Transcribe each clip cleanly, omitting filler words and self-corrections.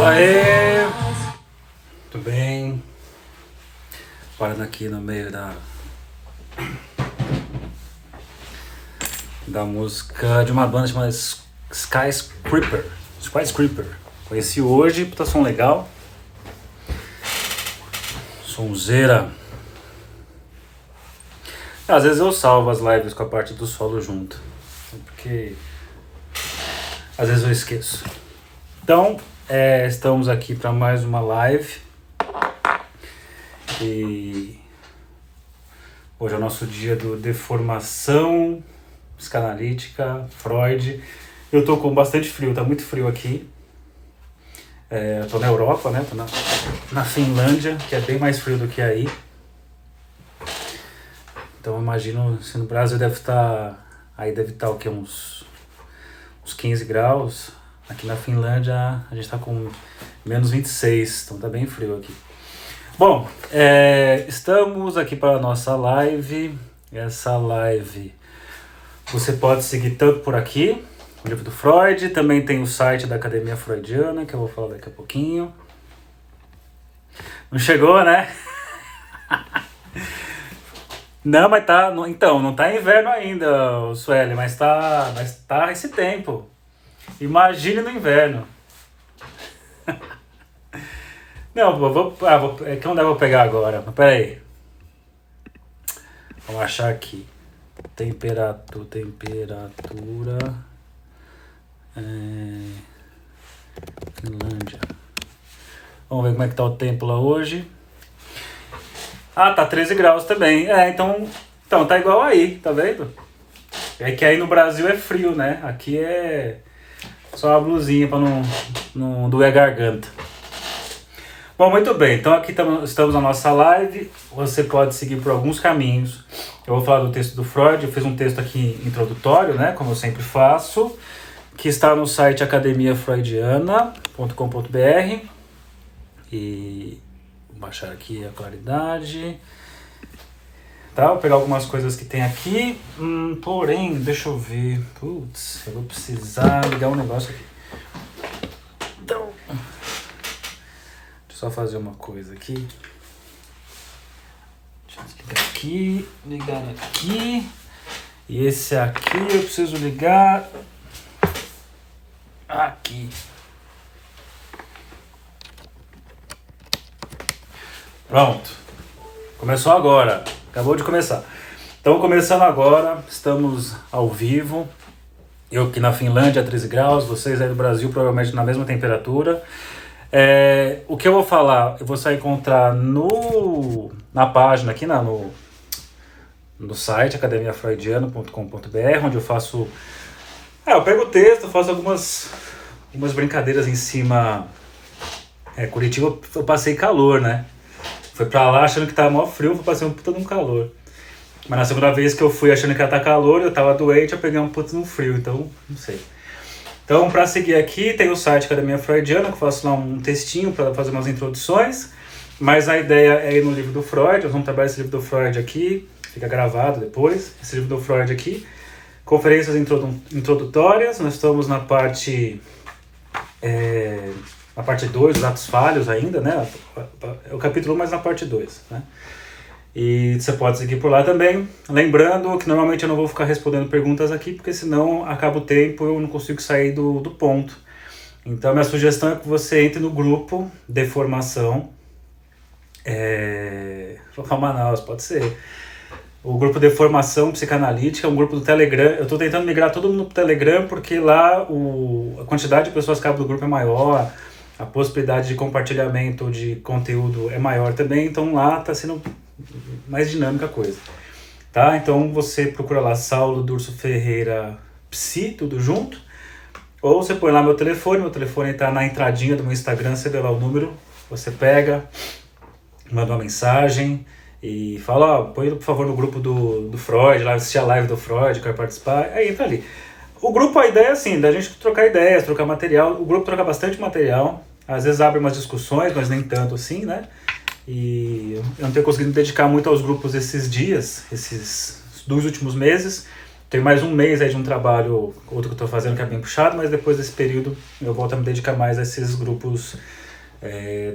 Aê! Tudo bem? Parando aqui no meio da música de uma banda chamada Skyscraper. Conheci hoje, puta som legal. Sonzeira. Às vezes eu salvo as lives com a parte do solo junto, porque às vezes eu esqueço. Então, estamos aqui para mais uma live e hoje é o nosso dia do Deformação Psicanalítica, Freud. Eu tô com bastante frio, tá muito frio aqui. Eu tô na Europa, né? Tô na Finlândia, que é bem mais frio do que aí. Então eu imagino, se no Brasil deve estar o que, uns 15 graus. Aqui na Finlândia a gente está com menos 26, então tá bem frio aqui. Bom, estamos aqui para a nossa live. Essa live você pode seguir tanto por aqui, o livro do Freud, também tem o site da Academia Freudiana, que eu vou falar daqui a pouquinho. Não chegou, né? Não, mas tá... Então, não tá inverno ainda, Sueli, mas tá esse tempo. Imagine no inverno. Não, é que não dá pra pegar agora, mas peraí. Vamos achar aqui. Temperatura. Finlândia. Vamos ver como é que tá o tempo lá hoje. Ah, tá 13 graus também. Então tá igual aí, tá vendo? É que aí no Brasil é frio, né? Aqui é só uma blusinha pra não doer a garganta. Bom, muito bem. Então aqui estamos na nossa live. Você pode seguir por alguns caminhos. Eu vou falar do texto do Freud. Eu fiz um texto aqui introdutório, né? Como eu sempre faço. Que está no site academiafreudiana.com.br. E vou baixar aqui a claridade. Tá, vou pegar algumas coisas que tem aqui. Porém, deixa eu ver. Putz, eu vou precisar ligar um negócio aqui. Então, deixa eu só fazer uma coisa aqui. Deixa eu ligar aqui. E esse aqui eu preciso ligar aqui. Pronto. Começou agora. Acabou de começar. Então, começando agora, estamos ao vivo. Eu aqui na Finlândia, 13 graus, vocês aí do Brasil provavelmente na mesma temperatura. O que eu vou falar, você vai encontrar na página aqui, no site academiafreudiana.com.br, onde eu faço... eu pego o texto, faço algumas brincadeiras em cima. Curitiba eu passei calor, né? Foi pra lá achando que tava mó frio, passei um puta de um calor. Mas na segunda vez que eu fui achando que ia estar calor, eu tava doente, eu peguei um puto no frio, então não sei. Então, para seguir aqui, tem o site Academia Freudiana, que eu faço lá um textinho para fazer umas introduções, mas a ideia é ir no livro do Freud. Nós vamos trabalhar esse livro do Freud aqui, fica gravado depois, esse livro do Freud aqui. Conferências introdutórias, nós estamos na parte 2, os atos falhos ainda, né? É o capítulo 1, mas na parte 2, né? E você pode seguir por lá também. Lembrando que normalmente eu não vou ficar respondendo perguntas aqui, porque senão acaba o tempo e eu não consigo sair do ponto. Então, minha sugestão é que você entre no grupo de formação. Vou falar Manaus, pode ser. O grupo de formação psicanalítica é um grupo do Telegram. Eu estou tentando migrar todo mundo para o Telegram, porque lá a quantidade de pessoas que cabem do grupo é maior, a possibilidade de compartilhamento de conteúdo é maior também, então lá está sendo mais dinâmica a coisa, tá? Então você procura lá Saulo Durso Ferreira Psi, tudo junto, ou você põe lá meu telefone está na entradinha do meu Instagram, você vê lá o número, você pega, manda uma mensagem e fala, põe por favor no grupo do Freud, lá assistir a live do Freud, quer participar, aí entra ali. O grupo, a ideia é assim, da gente trocar ideias, trocar material, o grupo troca bastante material, às vezes abre umas discussões, mas nem tanto assim, né? E eu não tenho conseguido me dedicar muito aos grupos esses dias, esses 2 últimos meses. Tem mais um mês aí de um trabalho, outro que eu estou fazendo que é bem puxado, mas depois desse período eu volto a me dedicar mais a esses grupos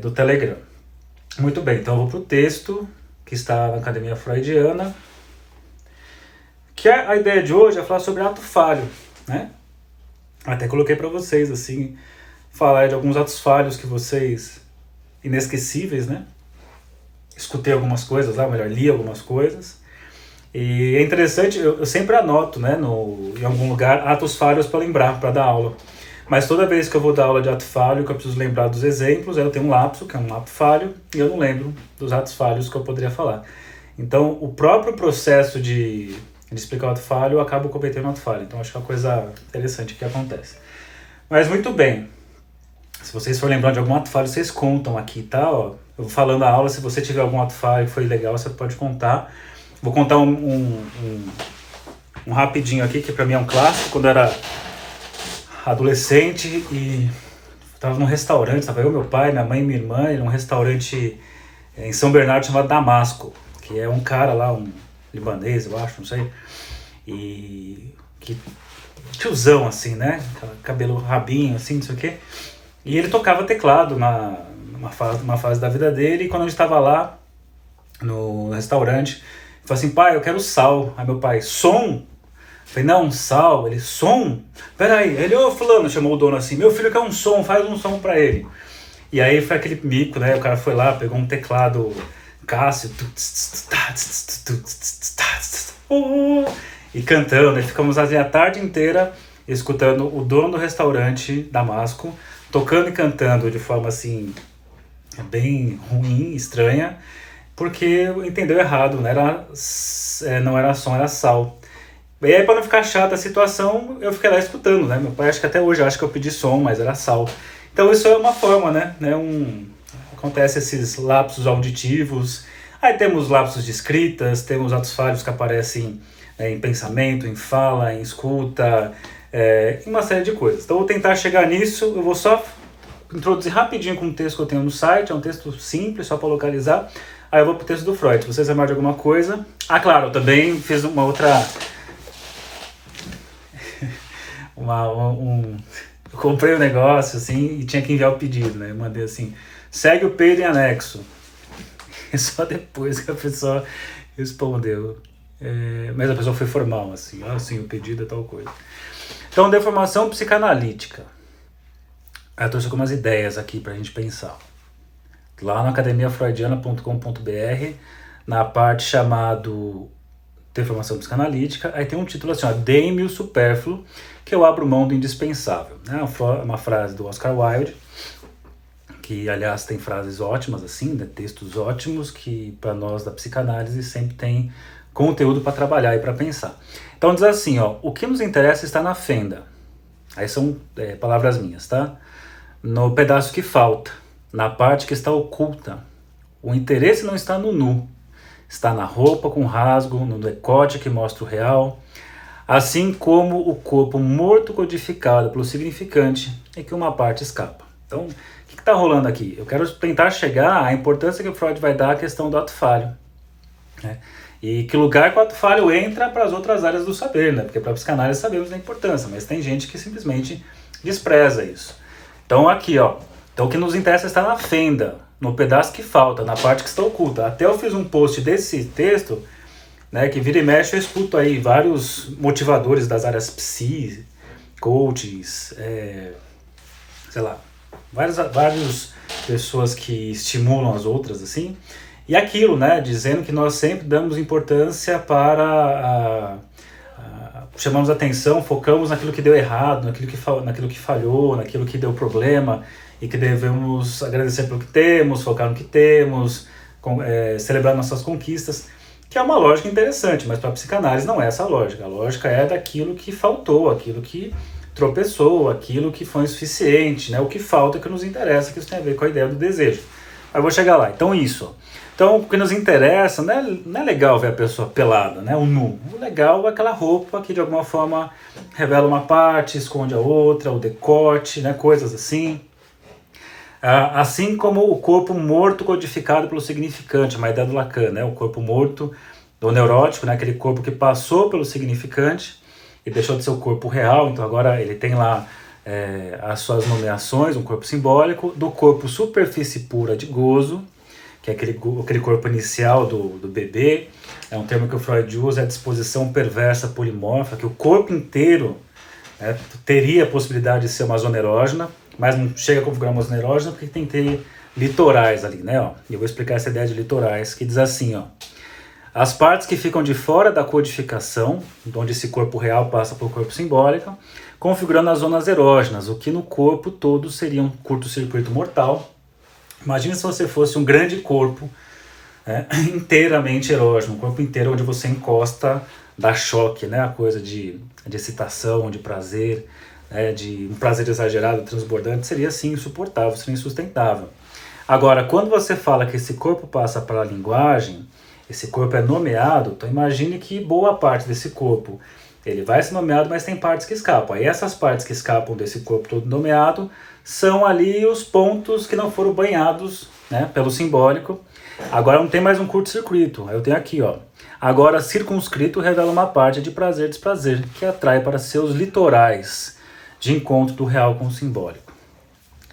do Telegram. Muito bem, então eu vou para o texto que está na Academia Freudiana, que a ideia de hoje é falar sobre ato falho, né? Até coloquei para vocês, assim, falar de alguns atos falhos que vocês, inesquecíveis, né? Escutei algumas coisas lá, melhor, li algumas coisas. E é interessante, eu sempre anoto, né, em algum lugar, atos falhos para lembrar, para dar aula. Mas toda vez que eu vou dar aula de ato falho, que eu preciso lembrar dos exemplos, eu tenho um lapso, que é um ato falho, e eu não lembro dos atos falhos que eu poderia falar. Então, o próprio processo de explicar o ato falho, eu acabo cometendo um ato falho. Então, acho que é uma coisa interessante que acontece. Mas, muito bem. Se vocês forem lembrar de algum ato falho, vocês contam aqui, tá? Ó, eu vou falando a aula, se você tiver algum ato falho que foi legal, você pode contar. Vou contar um rapidinho aqui, que pra mim é um clássico. Quando eu era adolescente e estava num restaurante, estava eu, meu pai, minha mãe e minha irmã, num restaurante em São Bernardo chamado Damasco, que é um cara lá, um libanês, eu acho, não sei, e que tiozão assim, né? Cabelo rabinho, assim, não sei o quê. E ele tocava teclado numa fase da vida dele, e quando a gente estava lá no restaurante, ele falou assim, pai, eu quero sal. Aí meu pai, som? Eu falei, não, sal. Ele, som? Peraí. Ele, ô fulano, chamou o dono assim, meu filho quer um som, faz um som pra ele. E aí foi aquele mico, né? O cara foi lá, pegou um teclado Cássio, e cantando. E ficamos assim, a tarde inteira escutando o dono do restaurante Damasco tocando e cantando de forma assim bem ruim, estranha, porque entendeu errado, não era som, era sal. E aí, para não ficar chata a situação, eu fiquei lá escutando, né? Meu pai, acho que até hoje acha que eu pedi som, mas era sal. Então isso é uma forma, né? Acontece esses lapsos auditivos. Aí temos lapsos de escritas, temos atos falhos que aparecem em pensamento, em fala, em escuta, em uma série de coisas. Então eu vou tentar chegar nisso, eu vou só introduzir rapidinho com o texto que eu tenho no site, é um texto simples, só para localizar. Aí eu vou pro texto do Freud. Se vocês lembrarem de alguma coisa... Ah, claro, eu também fiz uma outra... Eu comprei um negócio, assim, e tinha que enviar o pedido, né? Eu mandei assim, segue o pedido em anexo. E só depois que a pessoa respondeu. Mas a pessoa foi formal, assim, sim, o pedido é tal coisa. Então, deformação psicanalítica. Eu trouxe algumas ideias aqui pra gente pensar. Lá no academiafreudiana.com.br, na parte chamado Deformação Psicanalítica, aí tem um título assim, Dê-me o supérfluo, que eu abro mão do indispensável. É uma frase do Oscar Wilde, que aliás tem frases ótimas, assim, né, textos ótimos, que para nós da psicanálise sempre tem conteúdo para trabalhar e para pensar. Então diz assim, o que nos interessa está na fenda. Aí são palavras minhas, tá? No pedaço que falta, na parte que está oculta. O interesse não está no nu. está na roupa com rasgo, no decote que mostra o real, assim como o corpo morto codificado pelo significante em que uma parte escapa. Então, o que está rolando aqui? Eu quero tentar chegar à importância que o Freud vai dar à questão do ato falho, né? E que lugar que o ato falho entra para as outras áreas do saber, né? Porque para a psicanálise sabemos da importância, mas tem gente que simplesmente despreza isso. Então aqui, ó, então o que nos interessa está na fenda, no pedaço que falta, na parte que está oculta. Até eu fiz um post desse texto, né, que vira e mexe eu escuto aí vários motivadores das áreas psi, coaches, sei lá, várias pessoas que estimulam as outras, assim, e aquilo, né, dizendo que nós sempre damos importância para chamamos atenção, focamos naquilo que deu errado, naquilo que falhou, naquilo que deu problema, e que devemos agradecer pelo que temos, focar no que temos, celebrar nossas conquistas, que é uma lógica interessante, mas para a psicanálise não é essa a lógica. A lógica é daquilo que faltou, aquilo que tropeçou, aquilo que foi insuficiente, né? O que falta é que nos interessa, que isso tem a ver com a ideia do desejo. Mas vou chegar lá. Então isso. Então o que nos interessa não é legal ver a pessoa pelada, né? O nu. O legal é aquela roupa que de alguma forma revela uma parte, esconde a outra, o decote, né? Coisas assim. Assim como o corpo morto codificado pelo significante, uma ideia do Lacan, né? O corpo morto do neurótico, né? Aquele corpo que passou pelo significante e deixou de ser o corpo real, então agora ele tem lá as suas nomeações, um corpo simbólico, do corpo superfície pura de gozo, que é aquele corpo inicial do bebê, é um termo que o Freud usa, é a disposição perversa polimorfa, que o corpo inteiro, né, teria a possibilidade de ser uma zona erógena, mas não chega a configurar uma zona erógena porque tem que ter litorais ali, né? Ó. E eu vou explicar essa ideia de litorais, que diz assim, ó: as partes que ficam de fora da codificação, onde esse corpo real passa pelo corpo simbólico, configurando as zonas erógenas, o que no corpo todo seria um curto-circuito mortal. Imagina se você fosse um grande corpo, inteiramente erógeno, um corpo inteiro onde você encosta, dá choque, né? A coisa de excitação, de prazer, né? De um prazer exagerado, transbordante, seria assim insuportável, seria insustentável. Agora, quando você fala que esse corpo passa para a linguagem, esse corpo é nomeado, então imagine que boa parte desse corpo ele vai ser nomeado, mas tem partes que escapam. Aí essas partes que escapam desse corpo todo nomeado são ali os pontos que não foram banhados, né, pelo simbólico. Agora não tem mais um curto-circuito. Eu tenho aqui, ó. Agora circunscrito revela uma parte de prazer e desprazer, que atrai para seus litorais de encontro do real com o simbólico.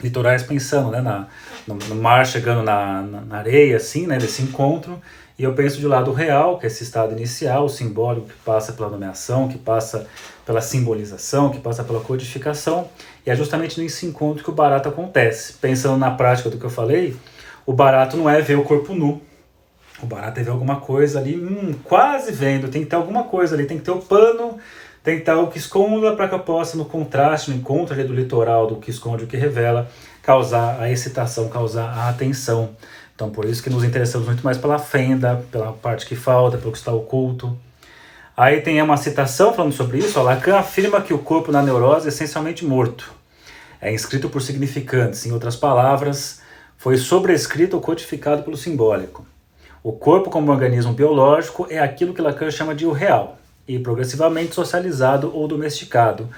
Litorais pensando, né, no mar chegando na areia, assim, né, desse encontro. E eu penso de lado real, que é esse estado inicial, o simbólico que passa pela nomeação, que passa pela simbolização, que passa pela codificação. E é justamente nesse encontro que o barato acontece. Pensando na prática do que eu falei, o barato não é ver o corpo nu. O barato é ver alguma coisa ali, quase vendo. Tem que ter alguma coisa ali, tem que ter o pano, tem que ter algo que esconda para que eu possa, no contraste, no encontro ali do litoral, do que esconde e o que revela, causar a excitação, causar a atenção. Então por isso que nos interessamos muito mais pela fenda, pela parte que falta, pelo que está oculto. Aí tem uma citação falando sobre isso, ó, Lacan afirma que o corpo na neurose é essencialmente morto. É inscrito por significantes, em outras palavras, foi sobrescrito ou codificado pelo simbólico. O corpo como organismo biológico é aquilo que Lacan chama de o real, e progressivamente socializado ou domesticado,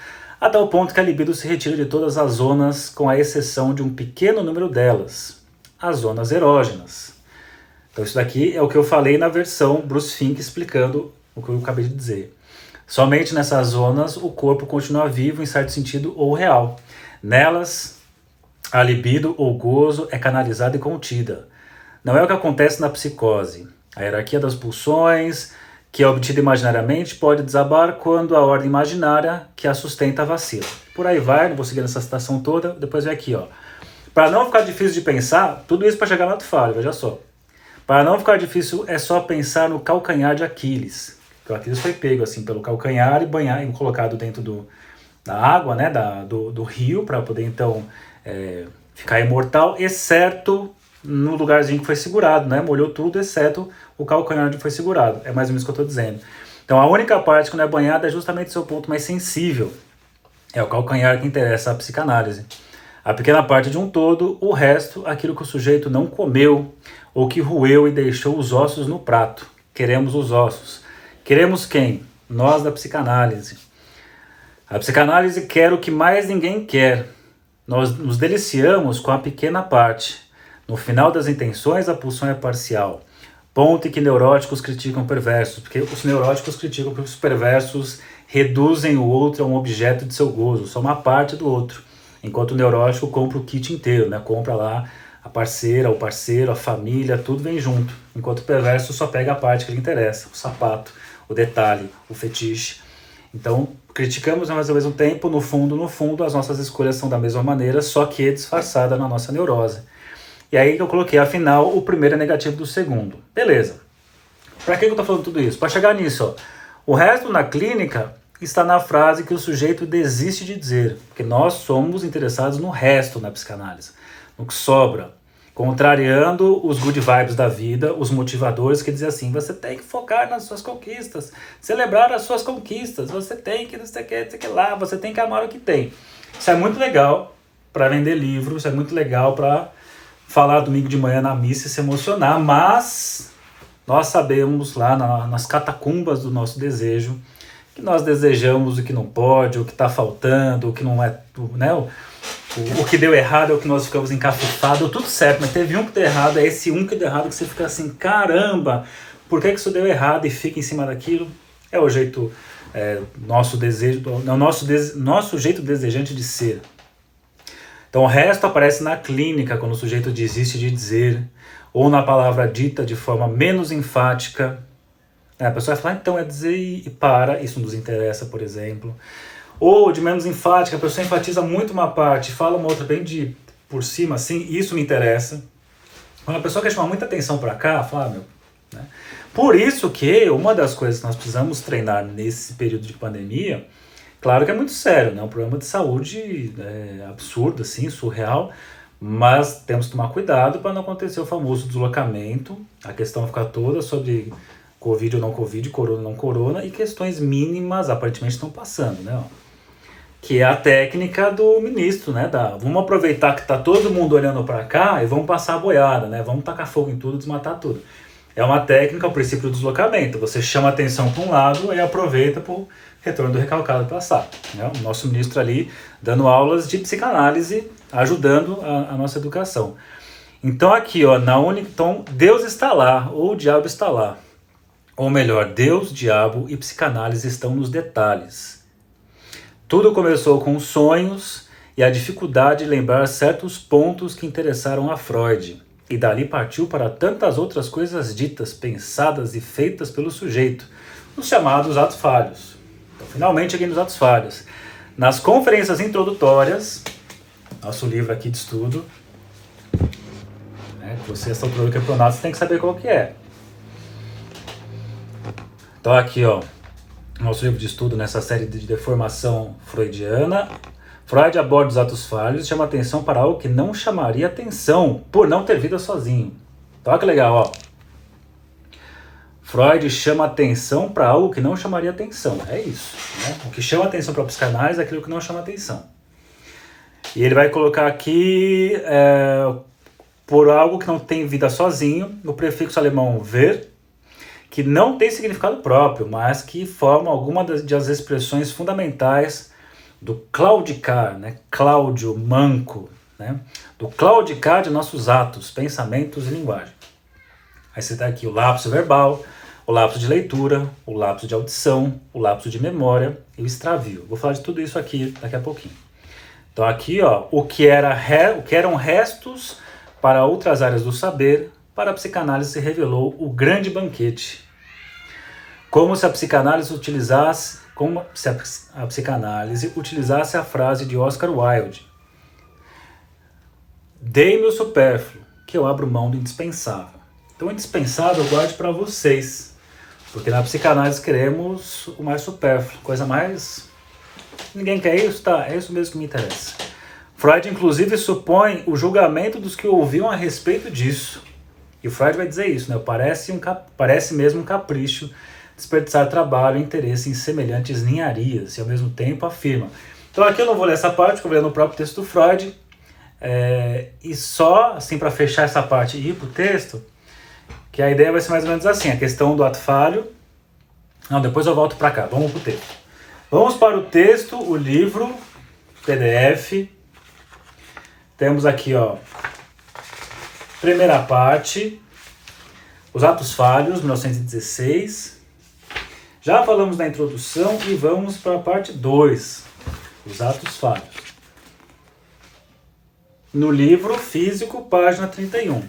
a tal ponto que a libido se retira de todas as zonas, com a exceção de um pequeno número delas, as zonas erógenas. Então isso daqui é o que eu falei na versão Bruce Fink explicando o que eu acabei de dizer. Somente nessas zonas o corpo continua vivo em certo sentido ou real. Nelas, a libido ou gozo é canalizada e contida. Não é o que acontece na psicose. A hierarquia das pulsões, que é obtida imaginariamente, pode desabar quando a ordem imaginária que a sustenta vacila. Por aí vai, não vou seguir nessa citação toda, depois vem aqui, ó. Para não ficar difícil de pensar, tudo isso para chegar no ato falho, veja só. Para não ficar difícil, é só pensar no calcanhar de Aquiles. O Aquiles foi pego assim pelo calcanhar e colocado dentro da água, né, do rio, para poder então ficar imortal, exceto no lugarzinho que foi segurado, né? Molhou tudo, exceto o calcanhar onde foi segurado. É mais ou menos isso que eu estou dizendo. Então a única parte que não é banhada é justamente o seu ponto mais sensível. É o calcanhar que interessa a psicanálise. A pequena parte de um todo, o resto, aquilo que o sujeito não comeu, ou que roeu e deixou os ossos no prato. Queremos os ossos. Queremos quem? Nós da psicanálise. A psicanálise quer o que mais ninguém quer. Nós nos deliciamos com a pequena parte. No final das intenções, a pulsão é parcial. Ponto em que neuróticos criticam perversos, porque os neuróticos criticam porque os perversos reduzem o outro a um objeto de seu gozo, só uma parte do outro. Enquanto o neurótico compra o kit inteiro, né? Compra lá a parceira, o parceiro, a família, tudo vem junto. Enquanto o perverso só pega a parte que lhe interessa, o sapato, o detalhe, o fetiche. Então, criticamos, mas ao mesmo tempo, no fundo, as nossas escolhas são da mesma maneira, só que disfarçada na nossa neurose. E aí que eu coloquei, afinal, o primeiro é negativo do segundo. Beleza. Para que eu estou falando tudo isso? Para chegar nisso, ó. O resto na clínica está na frase que o sujeito desiste de dizer, porque nós somos interessados no resto na psicanálise, no que sobra, contrariando os good vibes da vida, os motivadores que dizem assim, você tem que focar nas suas conquistas, celebrar as suas conquistas, você tem que não sei o que lá, você tem que amar o que tem. Isso é muito legal para vender livros, isso é muito legal para falar domingo de manhã na missa e se emocionar, mas nós sabemos lá nas catacumbas do nosso desejo que nós desejamos o que não pode, o que está faltando, o que não é, né, o que deu errado é o que nós ficamos encafufados, tudo certo, mas teve um que deu errado, é esse um que deu errado que você fica assim, caramba, por que isso deu errado e fica em cima daquilo? É o jeito, nosso desejo, nosso jeito desejante de ser. Então o resto aparece na clínica, quando o sujeito desiste de dizer, ou na palavra dita de forma menos enfática. A pessoa vai falar, então é dizer e para, isso nos interessa, por exemplo. Ou de menos enfática, a pessoa enfatiza muito uma parte, fala uma outra bem por cima, assim, isso me interessa. Quando a pessoa quer chamar muita atenção para cá, fala, né? Por isso que uma das coisas que nós precisamos treinar nesse período de pandemia, claro que é muito sério, né? Um problema de saúde absurdo, assim, surreal, mas temos que tomar cuidado para não acontecer o famoso deslocamento, a questão ficar toda sobre Covid ou não Covid, corona ou não corona, e questões mínimas aparentemente estão passando, né? Que é a técnica do ministro, né? Vamos aproveitar que está todo mundo olhando para cá e vamos passar a boiada, né? Vamos tacar fogo em tudo, desmatar tudo. É uma técnica, o princípio do deslocamento. Você chama atenção para um lado e aproveita para o retorno do recalcado passar. Né? O nosso ministro ali dando aulas de psicanálise, ajudando a nossa educação. Então aqui, ó, então Deus está lá, ou o diabo está lá. Ou melhor, Deus, diabo e psicanálise estão nos detalhes. Tudo começou com sonhos e a dificuldade de lembrar certos pontos que interessaram a Freud. E dali partiu para tantas outras coisas ditas, pensadas e feitas pelo sujeito, os chamados atos falhos. Então, finalmente, aqui nos atos falhos. Nas conferências introdutórias, nosso livro aqui de estudo, né, você, essa altura do campeonato, você tem que saber qual que é. Então, aqui, ó, nosso livro de estudo nessa série de deformação freudiana. Freud aborda os atos falhos e chama atenção para algo que não chamaria atenção por não ter vida sozinho. Então, olha que legal, ó. Freud chama atenção para algo que não chamaria atenção. É isso, né? O que chama atenção para a psicanálise é aquilo que não chama atenção. E ele vai colocar aqui, por algo que não tem vida sozinho, no prefixo alemão ver, que não tem significado próprio, mas que forma alguma das expressões fundamentais do claudicar, né? Cláudio, manco, né? Do claudicar de nossos atos, pensamentos e linguagem. Aí você tá aqui o lapso verbal, o lapso de leitura, o lapso de audição, o lapso de memória e o extravio. Vou falar de tudo isso aqui daqui a pouquinho. Então aqui, ó, o que eram restos para outras áreas do saber, para a psicanálise se revelou o grande banquete. Como se a psicanálise utilizasse a frase de Oscar Wilde: dei-me o supérfluo, que eu abro mão do indispensável. Então o indispensável eu guarde para vocês, porque na psicanálise queremos o mais supérfluo, coisa mais... Ninguém quer isso? Tá, é isso mesmo que me interessa. Freud inclusive supõe o julgamento dos que ouviam a respeito disso. E o Freud vai dizer isso, né? Parece mesmo um capricho desperdiçar trabalho e interesse em semelhantes ninharias, e ao mesmo tempo afirma. Então aqui eu não vou ler essa parte, que eu vou ler no próprio texto do Freud, E só, assim, para fechar essa parte e ir pro texto, que a ideia vai ser mais ou menos assim, a questão do ato falho. Não, depois eu volto para cá, vamos pro texto. Vamos para o texto, o livro, PDF. Temos aqui, ó, primeira parte, os atos falhos, 1916. Já falamos da introdução e vamos para a parte 2, os atos falhos. No livro físico, página 31.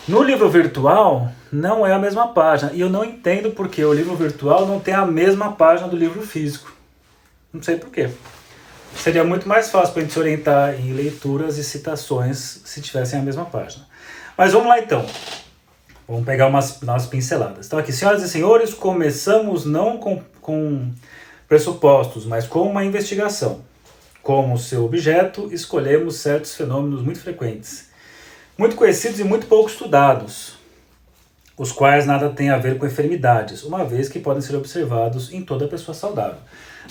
No livro virtual, não é a mesma página. E eu não entendo porque o livro virtual não tem a mesma página do livro físico. Não sei porquê. Seria muito mais fácil para a gente se orientar em leituras e citações se tivessem a mesma página. Mas vamos lá então. Vamos pegar umas pinceladas. Então aqui, senhoras e senhores, começamos não com pressupostos, mas com uma investigação. Como seu objeto, escolhemos certos fenômenos muito frequentes, muito conhecidos e muito pouco estudados, os quais nada têm a ver com enfermidades, uma vez que podem ser observados em toda pessoa saudável.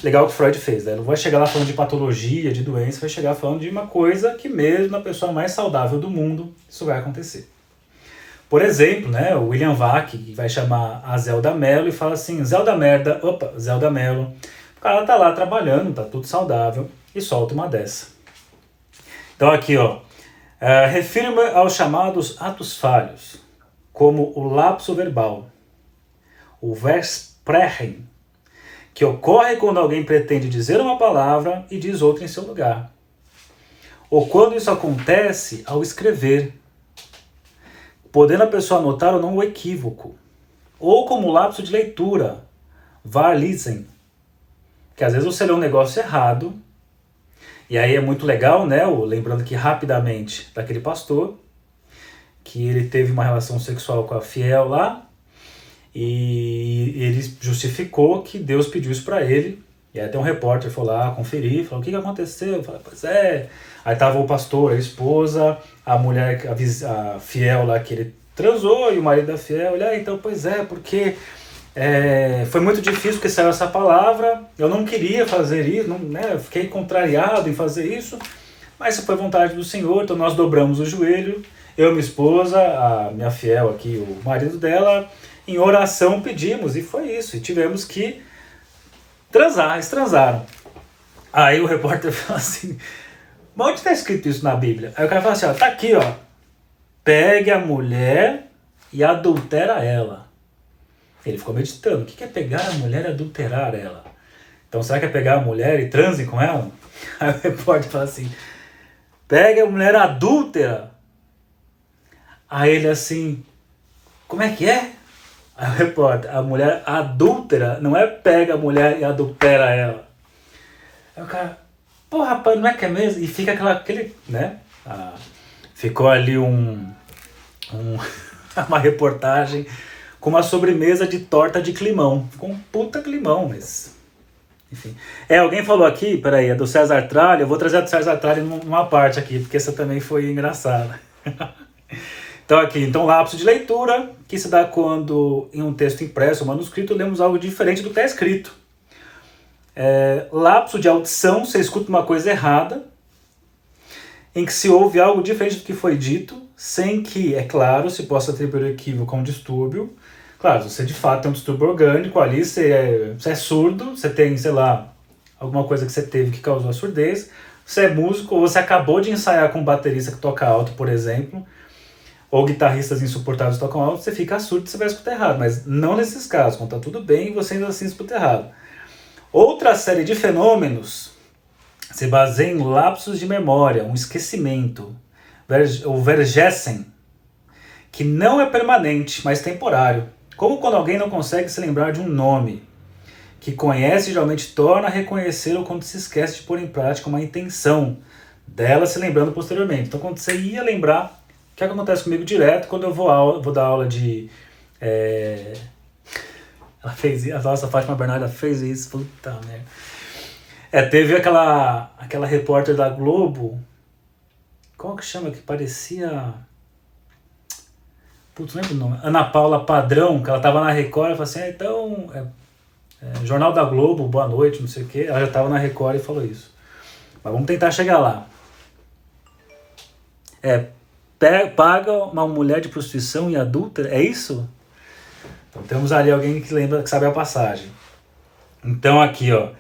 Legal o que Freud fez, né? Não vai chegar lá falando de patologia, de doença, vai chegar falando de uma coisa que mesmo na pessoa mais saudável do mundo, isso vai acontecer. Por exemplo, né, o William Vac, que vai chamar a Zelda Mello e fala assim, Zelda Mello, o cara tá lá trabalhando, tá tudo saudável, e solta uma dessa. Então aqui, ó, refiro-me aos chamados atos falhos, como o lapso verbal, o Versprechen, que ocorre quando alguém pretende dizer uma palavra e diz outra em seu lugar. Ou quando isso acontece ao escrever, podendo a pessoa notar ou não o equívoco. Ou como lapso de leitura, Varlesen, que às vezes você lê um negócio errado, e aí é muito legal, né? Lembrando que rapidamente daquele pastor, que ele teve uma relação sexual com a fiel lá, e ele justificou que Deus pediu isso para ele. E aí até um repórter foi lá conferir, falou, o que aconteceu? Eu falei, pois é. Aí tava o pastor, a esposa, a mulher, a fiel lá que ele transou, e o marido da fiel, olha, então, pois é, porque foi muito difícil porque saiu essa palavra, eu não queria fazer isso, não, né, eu fiquei contrariado em fazer isso, mas isso foi vontade do Senhor, então nós dobramos o joelho, eu e minha esposa, a minha fiel aqui, o marido dela, em oração pedimos, e foi isso, e tivemos que transar, eles transaram. Aí o repórter falou assim, mas onde está escrito isso na Bíblia? Aí o cara fala assim, ó, tá aqui, ó, pegue a mulher e adultera ela. Ele ficou meditando, o que é pegar a mulher e adulterar ela? Então será que é pegar a mulher e transe com ela? Aí o repórter fala assim, pegue a mulher adúltera. Aí ele assim, como é que é? Aí o repórter, a mulher adúltera não é pega a mulher e adultera ela. Aí o cara, pô rapaz, não é que é mesmo? E fica aquele, né? Ficou ali uma reportagem com uma sobremesa de torta de climão. Ficou um puta climão, mas... Enfim. Alguém falou aqui, peraí, é do César Tralli, eu vou trazer a do César Tralli numa parte aqui, porque essa também foi engraçada. Então aqui, lapso de leitura, que se dá quando em um texto impresso ou manuscrito lemos algo diferente do que está escrito. Lapso de audição, você escuta uma coisa errada, em que se ouve algo diferente do que foi dito, sem que, é claro, se possa atribuir o equívoco a um distúrbio. Claro, você de fato tem um distúrbio orgânico ali, você é surdo, você tem, sei lá, alguma coisa que você teve que causou a surdez, você é músico, ou você acabou de ensaiar com um baterista que toca alto, por exemplo, ou guitarristas insuportáveis tocam alto, você fica surdo e você vai escutar errado, mas não nesses casos, quando tá tudo bem e você ainda assim escuta errado. Outra série de fenômenos se baseia em lapsos de memória, um esquecimento, o Vergessen, que não é permanente, mas temporário, como quando alguém não consegue se lembrar de um nome, que conhece geralmente torna a reconhecer ou quando se esquece de pôr em prática uma intenção dela se lembrando posteriormente. Então quando você ia lembrar, o que acontece comigo direto quando eu vou dar aula de... Ela fez isso, a nossa Fátima Bernarda fez isso, puta merda. Teve aquela repórter da Globo, como que chama, que parecia... Putz, não lembro o nome. Ana Paula Padrão, que ela tava na Record, ela falou assim, então... Jornal da Globo, boa noite, não sei o quê. Ela já tava na Record e falou isso. Mas vamos tentar chegar lá. paga uma mulher de prostituição e adúltera, é isso? Então temos ali alguém que lembra, que sabe a passagem. Então aqui, ó,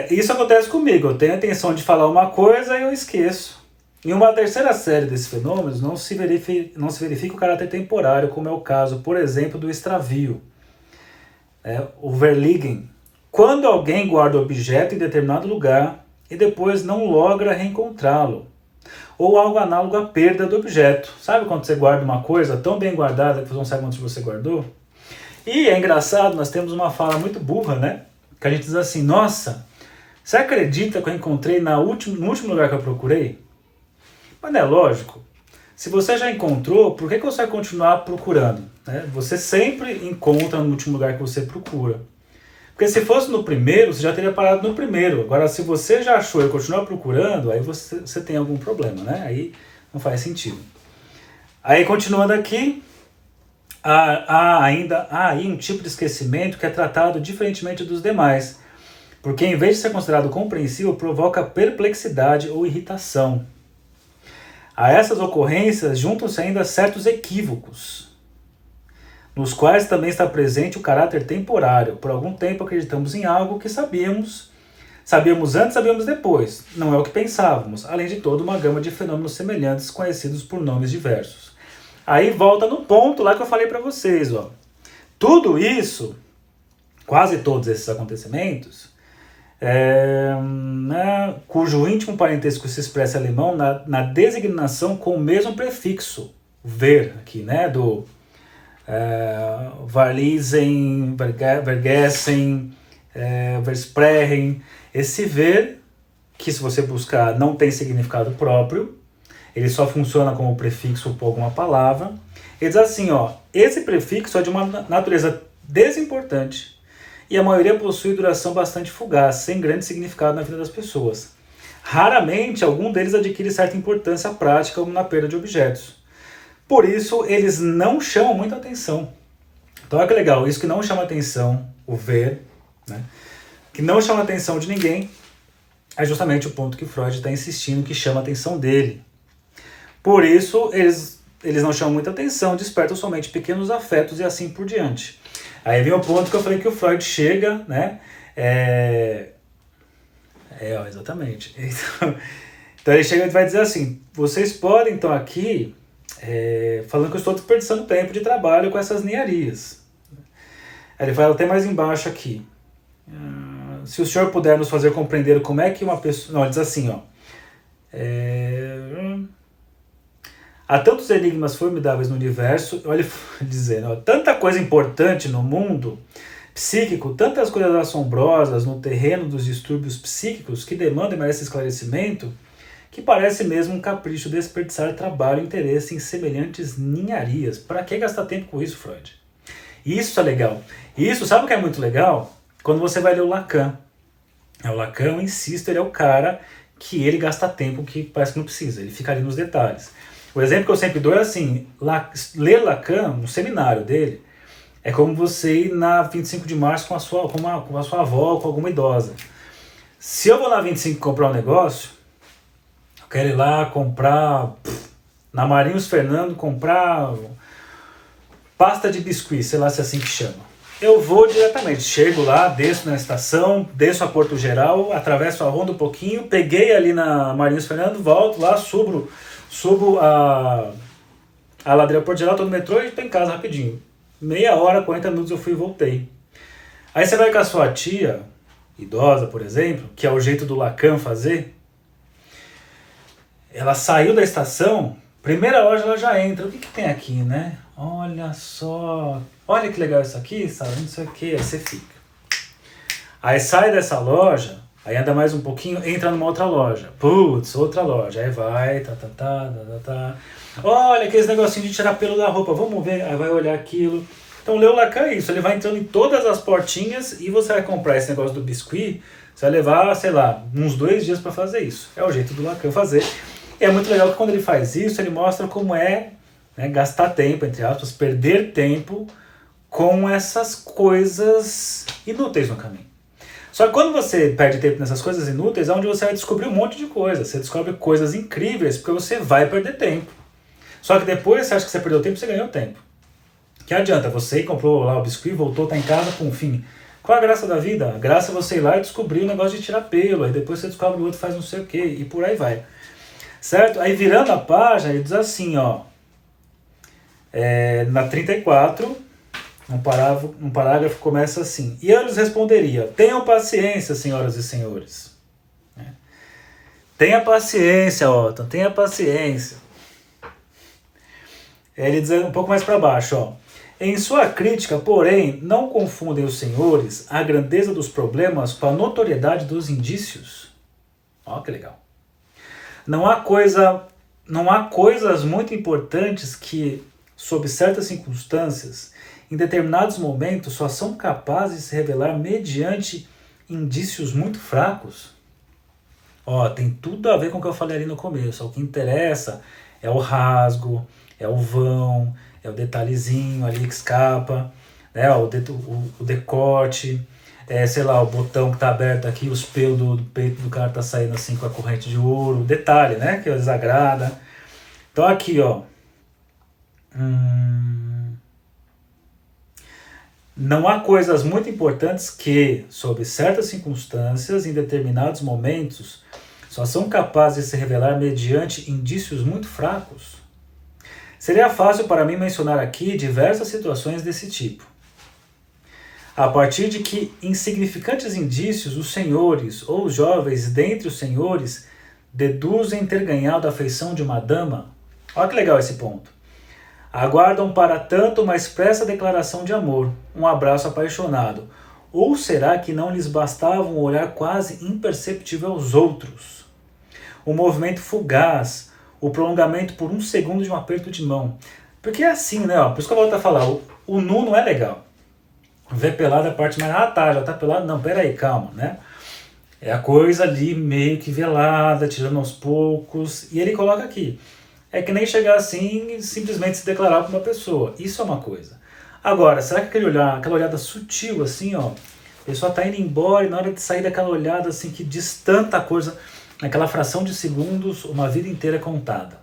isso acontece comigo, eu tenho a intenção de falar uma coisa e eu esqueço. Em uma terceira série desses fenômenos não se verifica o caráter temporário, como é o caso, por exemplo, do extravio, o verligen, quando alguém guarda o objeto em determinado lugar e depois não logra reencontrá-lo, ou algo análogo à perda do objeto. Sabe quando você guarda uma coisa tão bem guardada que você não sabe onde você guardou? E é engraçado, nós temos uma fala muito burra, né? Que a gente diz assim, nossa, você acredita que eu encontrei no último lugar que eu procurei? Mas não é lógico. Se você já encontrou, por que você vai continuar procurando? Você sempre encontra no último lugar que você procura. Porque se fosse no primeiro, você já teria parado no primeiro. Agora, se você já achou e continuar procurando, aí você tem algum problema, né? Aí não faz sentido. Aí, continuando aqui, há aí um tipo de esquecimento que é tratado diferentemente dos demais, porque em vez de ser considerado compreensível, provoca perplexidade ou irritação. A essas ocorrências juntam-se ainda certos equívocos, nos quais também está presente o caráter temporário. Por algum tempo acreditamos em algo que sabíamos antes, sabíamos depois. Não é o que pensávamos, além de toda uma gama de fenômenos semelhantes conhecidos por nomes diversos. Aí volta no ponto lá que eu falei para vocês. Ó. Tudo isso, quase todos esses acontecimentos, cujo íntimo parentesco se expressa em alemão na designação com o mesmo prefixo, ver, aqui, né, do Verlesen, Vergessen, Versprechen. Esse ver, que se você buscar não tem significado próprio, ele só funciona como prefixo por alguma palavra. Ele diz assim, ó, esse prefixo é de uma natureza desimportante e a maioria possui duração bastante fugaz, sem grande significado na vida das pessoas. Raramente, algum deles adquire certa importância prática, como na perda de objetos. Por isso, eles não chamam muita atenção. Então, olha que legal, isso que não chama atenção, o ver, né, que não chama atenção de ninguém, é justamente o ponto que Freud está insistindo que chama a atenção dele. Por isso, eles não chamam muita atenção, despertam somente pequenos afetos e assim por diante. Aí vem o ponto que eu falei que o Freud chega, né? Exatamente. Então ele chega e vai dizer assim, vocês podem, então, aqui, falando que eu estou desperdiçando tempo de trabalho com essas ninharias. Aí ele fala até mais embaixo aqui. Se o senhor puder nos fazer compreender como é que uma pessoa... Não, ele diz assim, ó. Há tantos enigmas formidáveis no universo, olha ele dizendo, ó, tanta coisa importante no mundo psíquico, tantas coisas assombrosas no terreno dos distúrbios psíquicos que demandam e merecem esclarecimento, que parece mesmo um capricho desperdiçar trabalho e interesse em semelhantes ninharias. Para que gastar tempo com isso, Freud? Isso é legal. Isso, sabe o que é muito legal? Quando você vai ler o Lacan. O Lacan, eu insisto, ele é o cara que ele gasta tempo que parece que não precisa, ele fica ali nos detalhes. O exemplo que eu sempre dou é assim, ler Lacan, no seminário dele, é como você ir na 25 de março com a sua avó ou com alguma idosa. Se eu vou na 25 comprar um negócio, eu quero ir lá comprar, na Marinhos Fernando, comprar pasta de biscuit, sei lá se é assim que chama. Eu vou diretamente, chego lá, desço na estação, desço a Porto Geral, atravesso a Ronda um pouquinho, peguei ali na Marinhos Fernando, volto lá, subo a ladeira Porto Geral, tô no metrô e tô em casa rapidinho. Meia hora, 40 minutos eu fui e voltei. Aí você vai com a sua tia, idosa, por exemplo, que é o jeito do Lacan fazer. Ela saiu da estação, primeira loja ela já entra. O que tem aqui, né? Olha só, olha que legal isso aqui, sabe? Não sei o que, aí você fica. Aí sai dessa loja, aí anda mais um pouquinho, entra numa outra loja. Putz, outra loja. Aí vai, Olha aqueles negocinhos de tirar pelo da roupa, vamos ver, aí vai olhar aquilo. Então o Lacan é isso, ele vai entrando em todas as portinhas e você vai comprar esse negócio do biscuit, você vai levar, sei lá, uns 2 dias para fazer isso. É o jeito do Lacan fazer. E é muito legal que quando ele faz isso, ele mostra como é, né, gastar tempo, entre aspas, perder tempo com essas coisas inúteis no caminho. Só que quando você perde tempo nessas coisas inúteis, é onde você vai descobrir um monte de coisa. Você descobre coisas incríveis porque você vai perder tempo. Só que depois você acha que você perdeu tempo, você ganhou tempo. Que adianta? Você comprou lá o biscoito, voltou, tá em casa, com fim. Qual a graça da vida? A graça é você ir lá e descobrir o negócio de tirar pelo. Aí depois você descobre o outro, faz não sei o que, e por aí vai. Certo? Aí virando a página, ele diz assim, ó. Na 34, um parágrafo começa assim. E eu lhes responderia: tenham paciência, senhoras e senhores. Tenha paciência, Otton, tenha paciência. Ele diz um pouco mais para baixo, ó. Em sua crítica, porém, não confundem os senhores a grandeza dos problemas com a notoriedade dos indícios. Ó, que legal. Não há coisas muito importantes que, sob certas circunstâncias, em determinados momentos, só são capazes de se revelar mediante indícios muito fracos. Ó, tem tudo a ver com o que eu falei ali no começo. O que interessa é o rasgo, é o vão, é o detalhezinho ali que escapa, né? O decote, sei lá, o botão que tá aberto aqui, os pelos do peito do cara tá saindo assim com a corrente de ouro, detalhe, né? Que desagrada. Então aqui, ó. Não há coisas muito importantes que, sob certas circunstâncias, em determinados momentos, só são capazes de se revelar mediante indícios muito fracos. Seria fácil para mim mencionar aqui diversas situações desse tipo. A partir de que insignificantes indícios os senhores ou os jovens dentre os senhores deduzem ter ganhado a afeição de uma dama. Olha que legal esse ponto. Aguardam para tanto uma expressa declaração de amor, um abraço apaixonado. Ou será que não lhes bastava um olhar quase imperceptível aos outros? Um movimento fugaz, o prolongamento por um segundo de um aperto de mão. Porque é assim, né? Por isso que eu volto a falar, o nu não é legal. Ver pelado é a parte mais... já tá pelado? Não, peraí, calma, né? É a coisa ali meio que velada, tirando aos poucos. E ele coloca aqui. É que nem chegar assim e simplesmente se declarar para uma pessoa. Isso é uma coisa. Agora, será que aquela olhada sutil assim, ó, a pessoa tá indo embora e na hora de sair daquela olhada assim que diz tanta coisa, naquela fração de segundos, uma vida inteira é contada.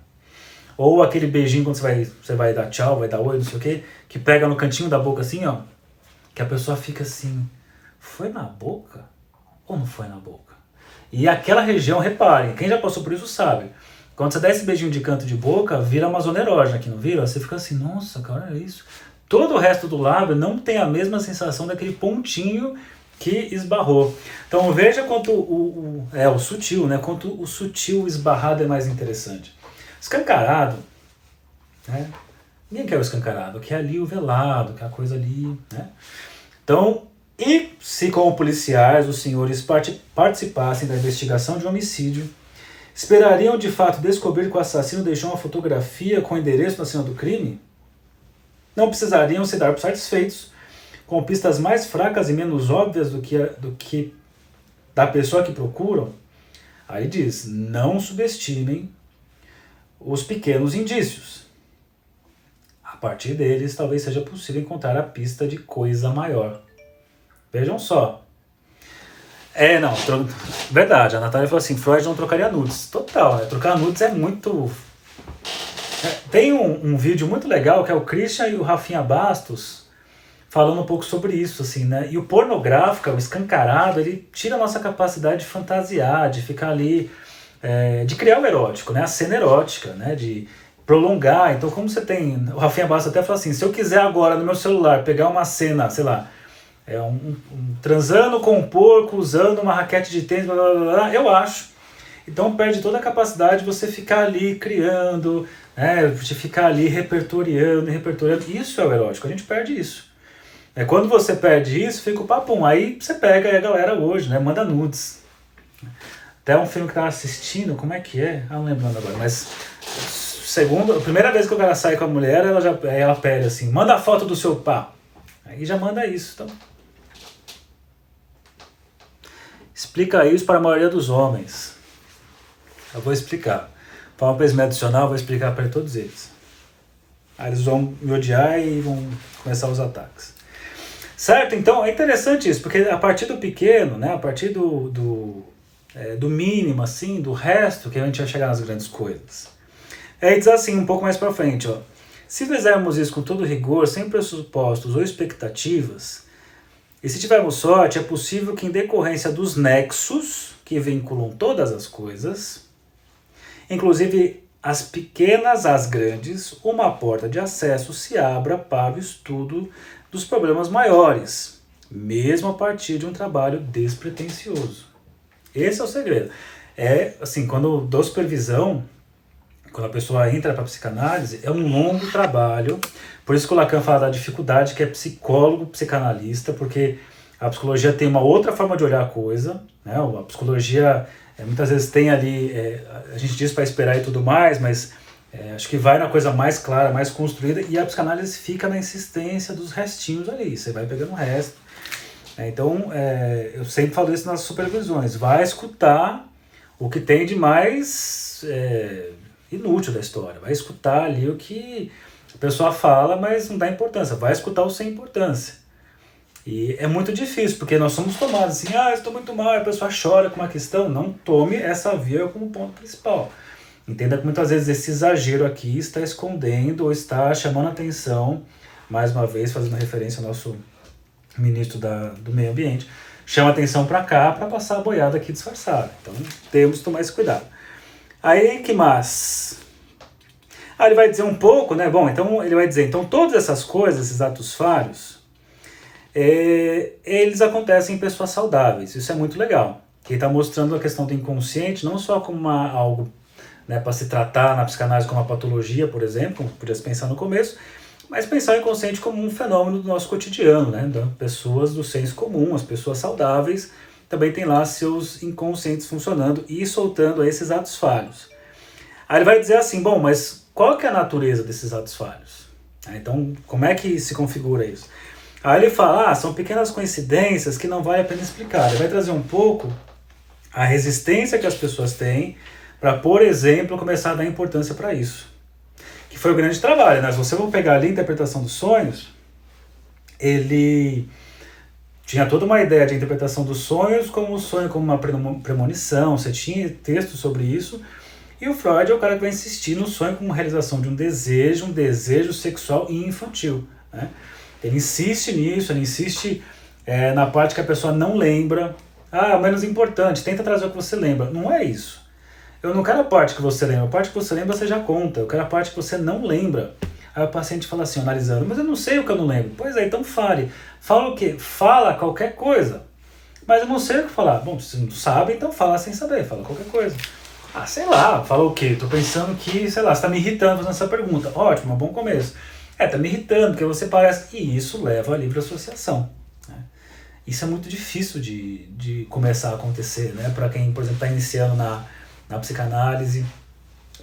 Ou aquele beijinho quando você vai dar tchau, vai dar oi, não sei o quê, que pega no cantinho da boca assim, ó, que a pessoa fica assim, foi na boca ou não foi na boca? E aquela região, reparem, quem já passou por isso sabe. Quando você dá esse beijinho de canto de boca, vira uma zona erógena aqui, não vira? Você fica assim, nossa, cara, é isso. Todo o resto do lábio não tem a mesma sensação daquele pontinho que esbarrou. Então veja quanto o sutil, né? Quanto o sutil esbarrado é mais interessante. Escancarado, né? Ninguém quer o escancarado, quer ali o velado, quer a coisa ali, né? Então, e se como policiais os senhores participassem da investigação de homicídio, esperariam de fato descobrir que o assassino deixou uma fotografia com o endereço na cena do crime? Não precisariam se dar por satisfeitos com pistas mais fracas e menos óbvias do que da pessoa que procuram? Aí diz, não subestimem os pequenos indícios. A partir deles, talvez seja possível encontrar a pista de coisa maior. Vejam só. Verdade, a Natália falou assim, Freud não trocaria nudes. Total, né? Trocar nudes é muito... Tem um vídeo muito legal que é o Christian e o Rafinha Bastos falando um pouco sobre isso, assim, né? E o pornográfico, o escancarado, ele tira a nossa capacidade de fantasiar, de ficar ali, de criar o erótico, né? A cena erótica, né? De prolongar. Então, como você tem... O Rafinha Bastos até fala assim, se eu quiser agora no meu celular pegar uma cena, sei lá, transando com um porco, usando uma raquete de tênis, blá, blá, blá, blá, eu acho. Então perde toda a capacidade de você ficar ali criando, né, de ficar ali repertoriando. Isso é o erótico, a gente perde isso. Quando você perde isso, fica o papum. Aí você pega a galera hoje, né, manda nudes. Até um filme que eu tava assistindo, como é que é? Não lembro agora, mas... a primeira vez que o cara sai com a mulher, ela pede assim, manda a foto do seu pá. Aí já manda isso, então... Explica isso para a maioria dos homens. Eu vou explicar. Para uma pessoa adicional, eu vou explicar para todos eles. Aí eles vão me odiar e vão começar os ataques. Certo? Então é interessante isso, porque a partir do pequeno, né, a partir do mínimo, assim, do resto, que a gente vai chegar nas grandes coisas. Aí diz assim, um pouco mais para frente, ó. Se fizermos isso com todo rigor, sem pressupostos ou expectativas, e se tivermos sorte, é possível que em decorrência dos nexos que vinculam todas as coisas, inclusive as pequenas às grandes, uma porta de acesso se abra para o estudo dos problemas maiores, mesmo a partir de um trabalho despretensioso. Esse é o segredo. É assim, quando eu dou supervisão, quando a pessoa entra para a psicanálise, é um longo trabalho. Por isso que o Lacan fala da dificuldade que é psicólogo, psicanalista, porque a psicologia tem uma outra forma de olhar a coisa, né? A psicologia muitas vezes tem ali, a gente diz para esperar e tudo mais, mas acho que vai na coisa mais clara, mais construída, e a psicanálise fica na insistência dos restinhos ali, você vai pegando o resto. Então, eu sempre falo isso nas supervisões, vai escutar o que tem de mais inútil da história, vai escutar ali o que a pessoa fala, mas não dá importância, vai escutar o sem importância. E é muito difícil, porque nós somos tomados assim, estou muito mal, a pessoa chora com uma questão, não tome essa via como ponto principal. Entenda que muitas vezes esse exagero aqui está escondendo ou está chamando atenção, mais uma vez fazendo referência ao nosso ministro do meio ambiente, chama atenção para cá para passar a boiada aqui disfarçada. Então temos que tomar esse cuidado. Aí que mais? Ele vai dizer um pouco, né? Bom, então ele vai dizer, então todas essas coisas, esses atos falhos, eles acontecem em pessoas saudáveis. Isso é muito legal. Que está mostrando a questão do inconsciente não só como algo, né, para se tratar na psicanálise como uma patologia, por exemplo, como podia se pensar no começo, mas pensar o inconsciente como um fenômeno do nosso cotidiano, né? Então, pessoas do senso comum, as pessoas saudáveis, também têm lá seus inconscientes funcionando e soltando esses atos falhos. Aí ele vai dizer assim, bom, mas qual que é a natureza desses atos falhos? Então, como é que se configura isso? Aí ele fala, são pequenas coincidências que não vale a pena explicar. Ele vai trazer um pouco a resistência que as pessoas têm para, por exemplo, começar a dar importância para isso. Que foi o grande trabalho, né? Se você for pegar ali a interpretação dos sonhos, ele tinha toda uma ideia de interpretação dos sonhos como o sonho como uma premonição, você tinha textos sobre isso, e o Freud é o cara que vai insistir no sonho como realização de um desejo sexual e infantil, né? Ele insiste nisso, ele insiste na parte que a pessoa não lembra. Menos importante, tenta trazer o que você lembra. Não é isso. Eu não quero a parte que você lembra, a parte que você lembra você já conta, eu quero a parte que você não lembra. Aí o paciente fala assim, analisando, mas eu não sei o que eu não lembro. Pois é, então fale. Fala o quê? Fala qualquer coisa. Mas eu não sei o que falar. Bom, se não sabe, então fala sem saber, fala qualquer coisa. Sei lá, fala o quê? Tô pensando que, sei lá, você tá me irritando fazendo essa pergunta. Ótimo, é um bom começo. Tá me irritando, porque você parece... E isso leva à livre associação. Né? Isso é muito difícil de começar a acontecer, né? Para quem, por exemplo, está iniciando na psicanálise,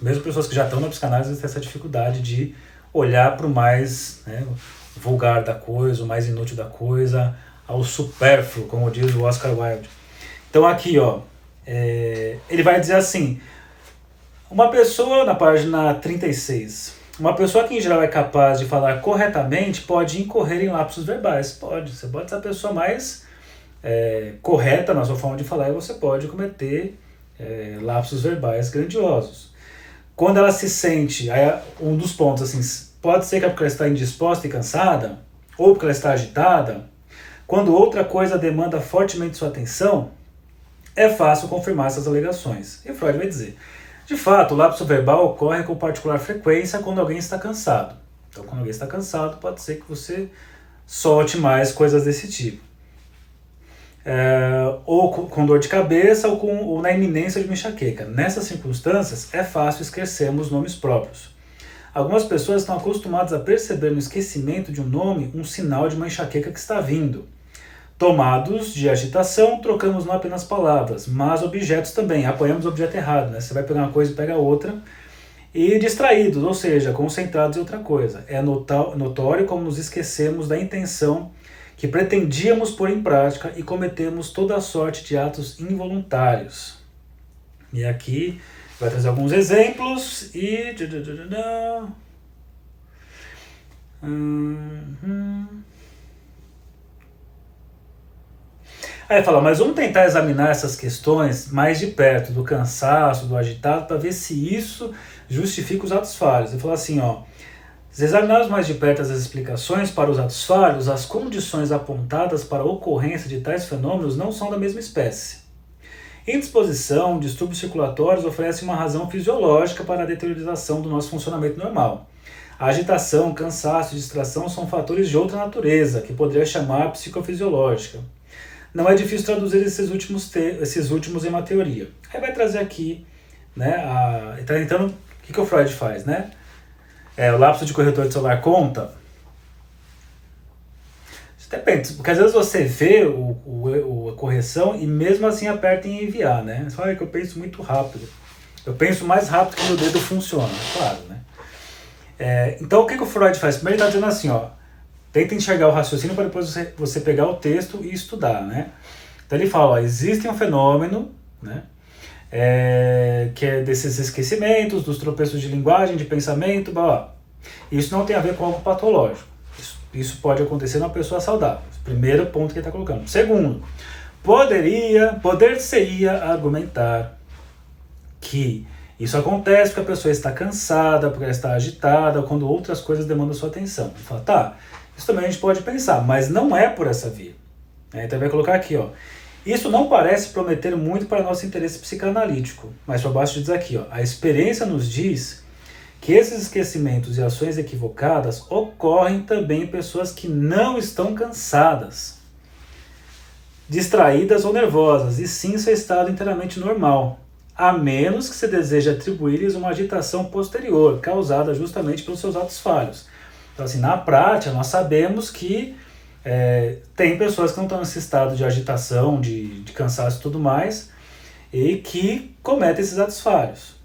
mesmo pessoas que já estão na psicanálise têm essa dificuldade de olhar para o mais, né, vulgar da coisa, o mais inútil da coisa, ao supérfluo, como diz o Oscar Wilde. Então aqui, ele vai dizer assim, uma pessoa, na página 36, uma pessoa que em geral é capaz de falar corretamente pode incorrer em lapsos verbais. Você pode ser a pessoa mais correta na sua forma de falar e você pode cometer lapsos verbais grandiosos. Quando ela se sente, um dos pontos assim, pode ser que é porque ela está indisposta e cansada, ou porque ela está agitada, quando outra coisa demanda fortemente sua atenção, é fácil confirmar essas alegações. E Freud vai dizer, de fato, o lapso verbal ocorre com particular frequência quando alguém está cansado. Então, quando alguém está cansado, pode ser que você solte mais coisas desse tipo. Ou com dor de cabeça ou na iminência de uma enxaqueca. Nessas circunstâncias, é fácil esquecermos nomes próprios. Algumas pessoas estão acostumadas a perceber no esquecimento de um nome um sinal de uma enxaqueca que está vindo. Tomados de agitação, trocamos não apenas palavras, mas objetos também. Apoiamos o objeto errado, né? Você vai pegar uma coisa e pega outra. E distraídos, ou seja, concentrados em outra coisa. É notório como nos esquecemos da intenção que pretendíamos pôr em prática e cometemos toda a sorte de atos involuntários. E aqui vai trazer alguns exemplos e... Aí ele fala, mas vamos tentar examinar essas questões mais de perto, do cansaço, do agitado, para ver se isso justifica os atos falhos. Ele fala assim, ó, se examinarmos mais de perto as explicações para os atos falhos, as condições apontadas para a ocorrência de tais fenômenos não são da mesma espécie. Indisposição, distúrbios circulatórios oferecem uma razão fisiológica para a deteriorização do nosso funcionamento normal. A agitação, cansaço e distração são fatores de outra natureza, que poderia chamar psicofisiológica. Não é difícil traduzir esses últimos em uma teoria. Aí vai trazer aqui, né, então, o que o Freud faz, né? O lapso de corretor de celular conta? Depende, porque às vezes você vê a correção e mesmo assim aperta em enviar, né? Você fala que eu penso muito rápido. Eu penso mais rápido que o meu dedo funciona, claro, né? Então o que o Freud faz? Primeiro ele está dizendo assim, ó, tenta enxergar o raciocínio para depois você pegar o texto e estudar, né? Então ele fala, ó, existe um fenômeno, né? Que é desses esquecimentos, dos tropeços de linguagem, de pensamento, blá, blá. Isso não tem a ver com algo patológico. Isso pode acontecer numa pessoa saudável. Primeiro ponto que ele está colocando. Segundo, poder-se-ia argumentar que isso acontece porque a pessoa está cansada, porque ela está agitada, quando outras coisas demandam sua atenção. Ele fala, tá, isso também a gente pode pensar, mas não é por essa via. Então vai colocar aqui, ó. Isso não parece prometer muito para nosso interesse psicanalítico, mas para baixo diz aqui, ó, a experiência nos diz que esses esquecimentos e ações equivocadas ocorrem também em pessoas que não estão cansadas, distraídas ou nervosas, e sim seu estado inteiramente normal, a menos que se deseje atribuir-lhes uma agitação posterior, causada justamente pelos seus atos falhos. Então, assim, na prática, nós sabemos que tem pessoas que não estão nesse estado de agitação, de cansaço e tudo mais, e que cometem esses atos falhos.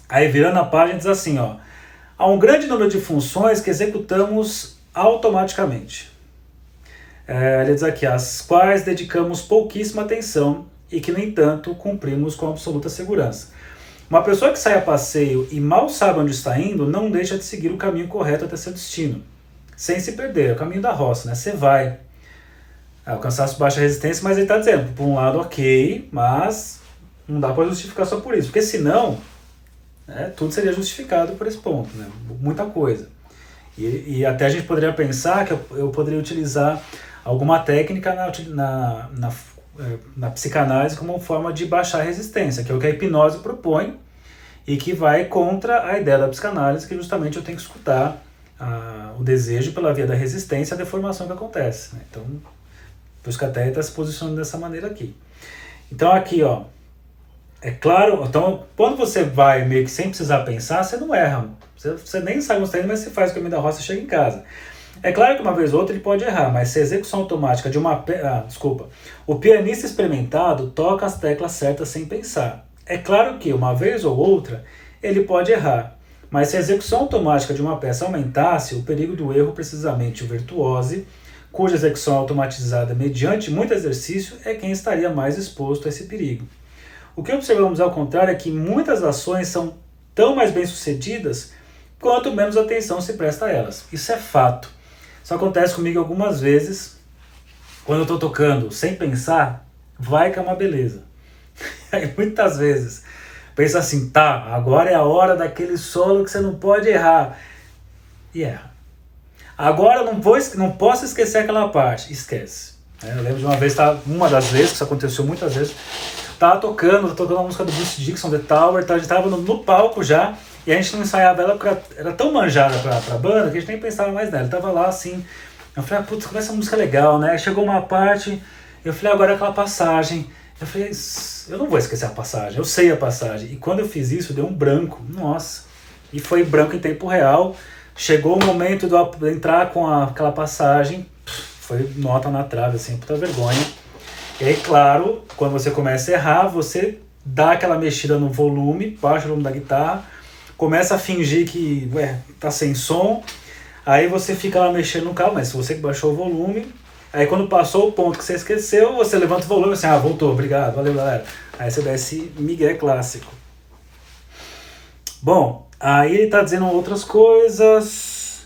Aí virando a página diz assim, ó, há um grande número de funções que executamos automaticamente. Ele diz aqui, às quais dedicamos pouquíssima atenção e que, no entanto, cumprimos com absoluta segurança. Uma pessoa que sai a passeio e mal sabe onde está indo, não deixa de seguir o caminho correto até seu destino, sem se perder, é o caminho da roça, né? Você vai. O cansaço baixa resistência, mas ele está dizendo, por um lado, ok, mas não dá para justificar só por isso, porque senão, tudo seria justificado por esse ponto, né? Muita coisa. E até a gente poderia pensar que eu poderia utilizar alguma técnica na psicanálise como forma de baixar a resistência, que é o que a hipnose propõe e que vai contra a ideia da psicanálise, que justamente eu tenho que escutar o desejo pela via da resistência à deformação que acontece, né? Então, por isso que até está se posicionando dessa maneira aqui. Então aqui, ó, é claro, então quando você vai meio que sem precisar pensar, você não erra. Você nem sabe onde está indo, mas você faz o caminho da roça e chega em casa. É claro que uma vez ou outra ele pode errar, mas se a execução automática de o pianista experimentado toca as teclas certas sem pensar. É claro que uma vez ou outra ele pode errar, mas se a execução automática de uma peça aumentasse, o perigo do erro, precisamente o virtuose, cuja execução automatizada mediante muito exercício, é quem estaria mais exposto a esse perigo. O que observamos ao contrário é que muitas ações são tão mais bem-sucedidas quanto menos atenção se presta a elas. Isso é fato. Isso acontece comigo algumas vezes, quando eu estou tocando sem pensar, vai que é uma beleza. Aí muitas vezes, pensa assim, tá, agora é a hora daquele solo que você não pode errar. E erra. Agora eu não posso esquecer aquela parte. Esquece. Eu lembro de uma das vezes, que isso aconteceu muitas vezes, tava tocando a música do Bruce Dickinson, The Tower, a gente tava no palco já, e a gente não ensaiava ela porque era tão manjada pra banda que a gente nem pensava mais nela. Ele tava lá assim, eu falei, putz, como essa música é legal, né? Chegou uma parte, eu falei, agora é aquela passagem. Eu falei, eu não vou esquecer a passagem, eu sei a passagem. E quando eu fiz isso, deu um branco, nossa. E foi branco em tempo real. Chegou o momento de eu entrar com aquela passagem, foi nota na trave, assim, puta vergonha. E aí, claro, quando você começa a errar, você dá aquela mexida no volume, baixa o volume da guitarra, começa a fingir que tá sem som, aí você fica lá mexendo no carro, mas se você que baixou o volume, aí quando passou o ponto que você esqueceu, você levanta o volume assim, voltou, obrigado, valeu galera. Aí você dá esse migué clássico. Bom, aí ele tá dizendo outras coisas.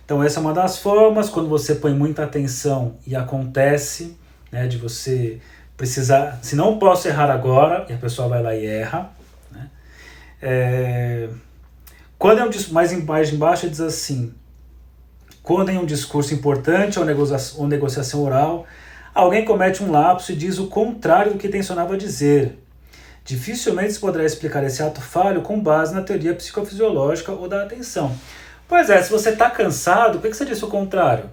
Então essa é uma das formas, quando você põe muita atenção e acontece, né, de você precisar, se não posso errar agora, e a pessoa vai lá e erra, né? Quando é mais embaixo diz assim, quando em um discurso importante ou negociação oral, alguém comete um lapso e diz o contrário do que tensionava dizer. Dificilmente se poderá explicar esse ato falho com base na teoria psicofisiológica ou da atenção. Pois é, se você está cansado, por que você disse o contrário?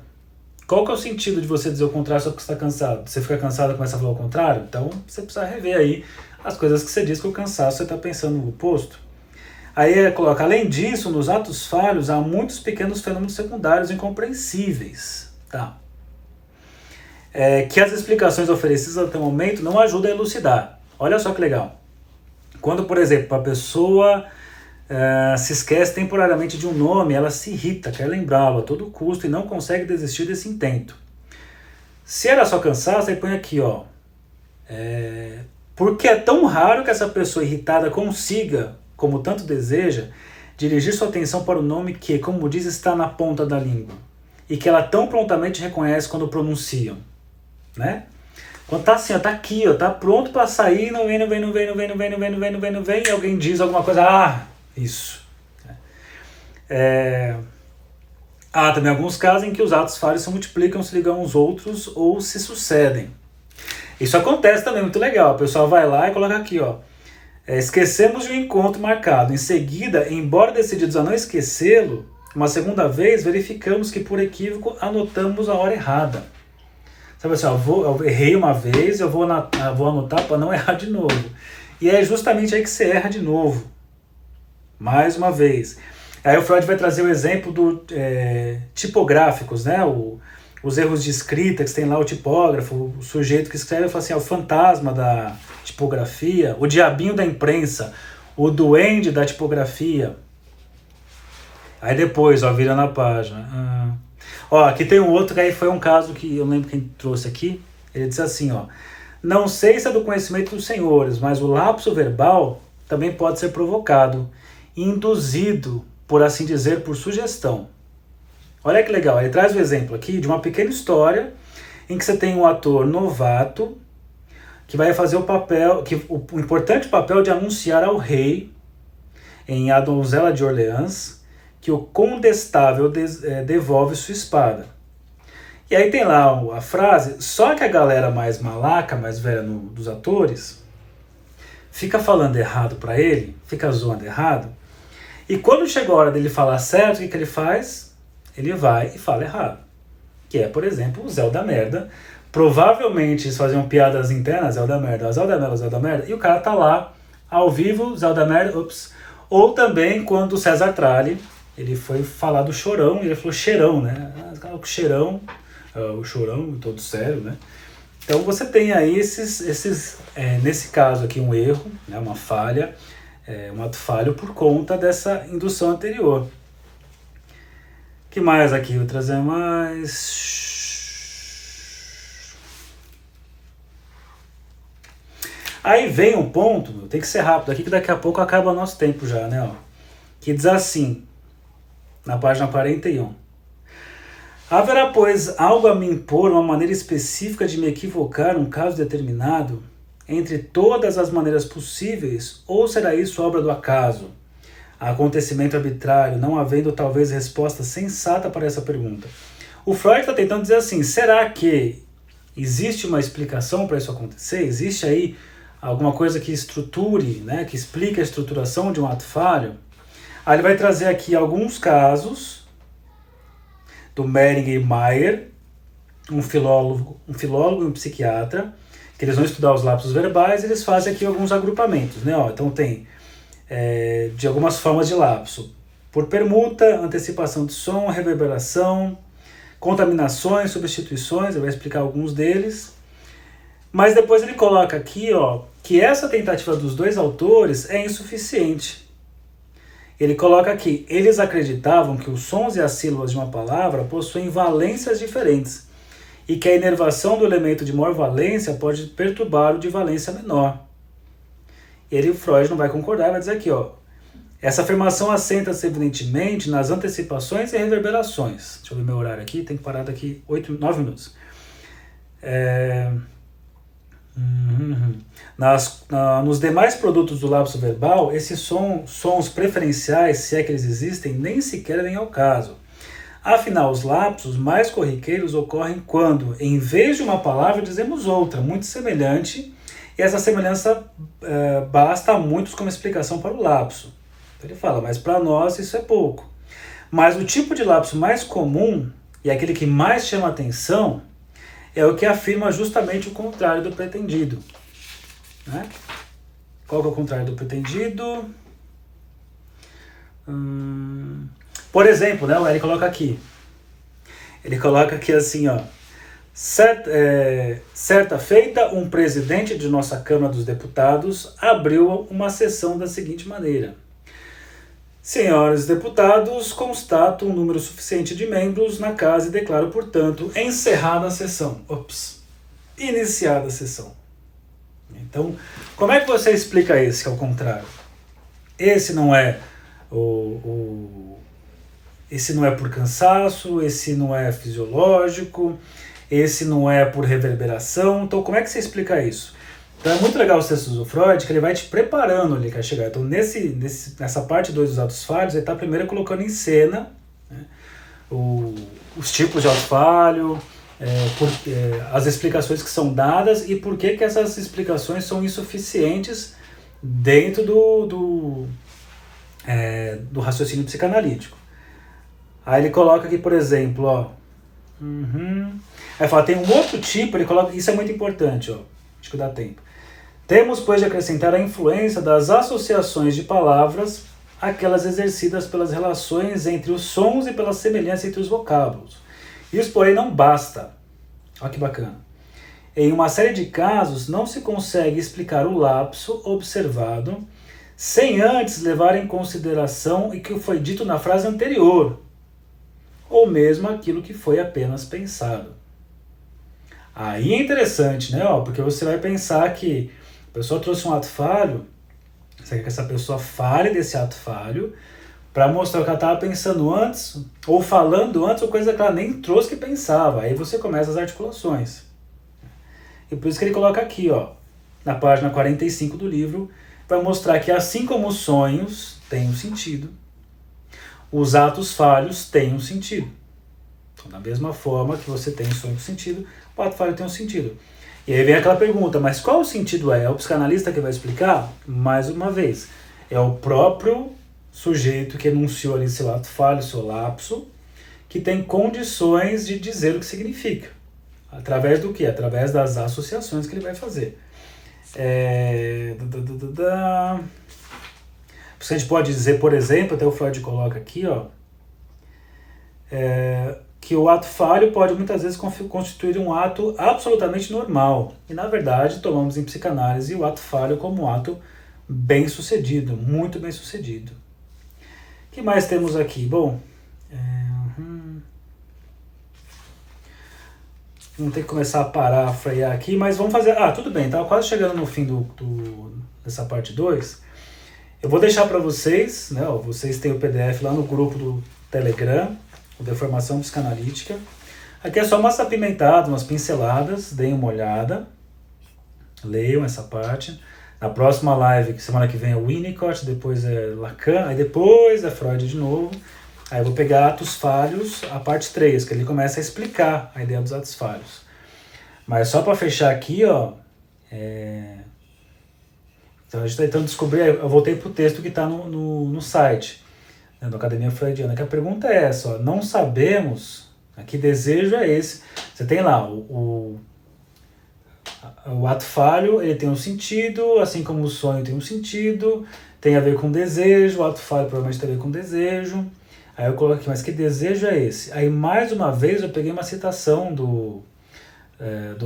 Qual que é o sentido de você dizer o contrário só porque você está cansado? Você fica cansado e começa a falar o contrário? Então você precisa rever aí as coisas que você diz, que o cansaço você está pensando no oposto. Aí ele coloca, além disso, nos atos falhos há muitos pequenos fenômenos secundários incompreensíveis. Tá? Que as explicações oferecidas até o momento não ajudam a elucidar. Olha só que legal. Quando, por exemplo, a pessoa se esquece temporariamente de um nome, ela se irrita, quer lembrá-lo a todo custo e não consegue desistir desse intento. Se era só cansaço, aí põe aqui, ó. Porque é tão raro que essa pessoa irritada consiga, como tanto deseja, dirigir sua atenção para o nome que, como diz, está na ponta da língua e que ela tão prontamente reconhece quando pronunciam, né? Quando tá assim, ó, tá aqui, ó, tá pronto para sair, não vem, e alguém diz alguma coisa, isso. Há também alguns casos em que os atos falhos se multiplicam, se ligam aos outros ou se sucedem. Isso acontece também, muito legal. O pessoal vai lá e coloca aqui, ó. Esquecemos de um encontro marcado. Em seguida, embora decididos a não esquecê-lo, uma segunda vez verificamos que por equívoco anotamos a hora errada. Sabe assim, ó, eu errei uma vez, eu vou anotar para não errar de novo. E é justamente aí que você erra de novo. Mais uma vez. Aí o Freud vai trazer o exemplo do tipográficos, né? Os erros de escrita, que tem lá o tipógrafo, o sujeito que escreve, fala assim, o fantasma da tipografia, o diabinho da imprensa, o duende da tipografia. Aí depois, ó, vira na página. Ó, aqui tem um outro que aí foi um caso que eu lembro quem trouxe aqui. Ele disse assim, ó. Não sei se é do conhecimento dos senhores, mas o lapso verbal também pode ser provocado, induzido, por assim dizer, por sugestão. Olha que legal, ele traz o exemplo aqui de uma pequena história em que você tem um ator novato que vai fazer o importante papel de anunciar ao rei, em A Donzela de Orleans, que o condestável devolve sua espada. E aí tem lá a frase, só que a galera mais malaca, mais velha dos atores, fica falando errado para ele, fica zoando errado, e quando chega a hora dele falar certo, o que ele faz? Ele vai e fala errado. Que é, por exemplo, o Zé da Merda. Provavelmente eles faziam piadas internas, Zé da Merda, Zé da Merda, Zé da Merda, e o cara tá lá, ao vivo, Zé da Merda, ups. Ou também quando o César Tralli, ele foi falar do Chorão, e ele falou cheirão, né? O cheirão, o Chorão, todo sério, né? Então você tem aí nesse caso aqui um erro, né? Uma falha, um ato falho por conta dessa indução anterior. Que mais aqui? Vou trazer mais. Aí vem um ponto, tem que ser rápido aqui, que daqui a pouco acaba o nosso tempo já, né? Ó, que diz assim, na página 41. Haverá, pois, algo a me impor, uma maneira específica de me equivocar num caso determinado, entre todas as maneiras possíveis, ou será isso obra do acaso? Acontecimento arbitrário, não havendo talvez resposta sensata para essa pergunta. O Freud está tentando dizer assim, será que existe uma explicação para isso acontecer? Existe aí alguma coisa que estruture, né, que explique a estruturação de um ato falho? Aí ele vai trazer aqui alguns casos do Mehring e Meyer, um filólogo e um psiquiatra, que eles vão estudar os lapsos verbais, e eles fazem aqui alguns agrupamentos, né? Ó, então tem de algumas formas de lapso. Por permuta, antecipação de som, reverberação, contaminações, substituições, ele vai explicar alguns deles. Mas depois ele coloca aqui, ó, que essa tentativa dos dois autores é insuficiente. Ele coloca aqui, eles acreditavam que os sons e as sílabas de uma palavra possuem valências diferentes e que a inervação do elemento de maior valência pode perturbar o de valência menor. O Freud não vai concordar, vai dizer aqui, ó, Essa afirmação assenta-se evidentemente nas antecipações e reverberações. Deixa eu ver meu horário aqui, tem que parar daqui 9 minutos. Nos demais produtos do lapso verbal, esses sons preferenciais, se é que eles existem, nem sequer vêm ao caso. Afinal, os lapsos mais corriqueiros ocorrem quando, em vez de uma palavra, dizemos outra, muito semelhante, e essa semelhança basta a muitos como explicação para o lapso. Então ele fala, mas para nós isso é pouco. Mas o tipo de lapso mais comum, e aquele que mais chama atenção, é o que afirma justamente o contrário do pretendido. Né? Qual que é o contrário do pretendido? Por exemplo, né, ele coloca aqui. Ele coloca aqui assim, ó. Certa feita, um presidente de nossa Câmara dos Deputados abriu uma sessão da seguinte maneira. Senhores deputados, constato um número suficiente de membros na casa e declaro, portanto, encerrada a sessão. Iniciada a sessão. Então, como é que você explica esse que é o contrário? Esse não é esse não é por cansaço, esse não é fisiológico, esse não é por reverberação. Então, como é que você explica isso? Então, é muito legal os textos do Freud, que ele vai te preparando ali para chegar. Então, nessa parte 2 dos atos falhos, ele está primeiro colocando em cena, né, os tipos de ato falho, as explicações que são dadas e por que essas explicações são insuficientes dentro do raciocínio psicanalítico. Aí ele coloca aqui, por exemplo, ó. Aí fala, tem um outro tipo, ele coloca, isso é muito importante, ó. Acho que dá tempo. Temos, pois, de acrescentar a influência das associações de palavras, aquelas exercidas pelas relações entre os sons e pela semelhança entre os vocábulos. Isso, porém, não basta. Olha que bacana. Em uma série de casos, não se consegue explicar o lapso observado sem antes levar em consideração o que foi dito na frase anterior, ou mesmo aquilo que foi apenas pensado. Aí é interessante, né? Porque você vai pensar que a pessoa trouxe um ato falho, você quer que essa pessoa fale desse ato falho para mostrar o que ela estava pensando antes, ou falando antes, ou coisa que ela nem trouxe que pensava. Aí você começa as articulações. E por isso que ele coloca aqui, ó, na página 45 do livro, vai mostrar que assim como os sonhos têm um sentido, os atos falhos têm um sentido. Então, da mesma forma que você tem um sonho com sentido, o ato falho tem um sentido. E aí vem aquela pergunta, mas qual o sentido é? É o psicanalista que vai explicar? Mais uma vez, é o próprio sujeito que enunciou ali seu ato falho, seu lapso, que tem condições de dizer o que significa. Através do quê? Através das associações que ele vai fazer. A gente pode dizer, por exemplo, até o Freud coloca aqui, ó, que o ato falho pode muitas vezes constituir um ato absolutamente normal. E, na verdade, tomamos em psicanálise o ato falho como um ato bem-sucedido, muito bem-sucedido. O que mais temos aqui? Bom, vamos ter que começar a parar, a frear aqui, mas vamos fazer... tudo bem, estava quase chegando no fim dessa parte 2. Eu vou deixar para vocês, né, vocês têm o PDF lá no grupo do Telegram, o Deformação Psicanalítica. Aqui é só umas apimentadas, umas pinceladas, deem uma olhada, leiam essa parte. Na próxima live, que semana que vem é Winnicott, depois é Lacan, aí depois é Freud de novo. Aí eu vou pegar atos falhos, a parte 3, que ele começa a explicar a ideia dos atos falhos. Mas só para fechar aqui, ó, então a gente está tentando descobrir, eu voltei para o texto que está no site, né, da Academia Freudiana, que a pergunta é essa, ó, não sabemos, que desejo é esse. Você tem lá o ato falho, ele tem um sentido, assim como o sonho tem um sentido, tem a ver com desejo, o ato falho provavelmente tem a ver com desejo. Aí eu coloco aqui, mas que desejo é esse? Aí mais uma vez eu peguei uma citação do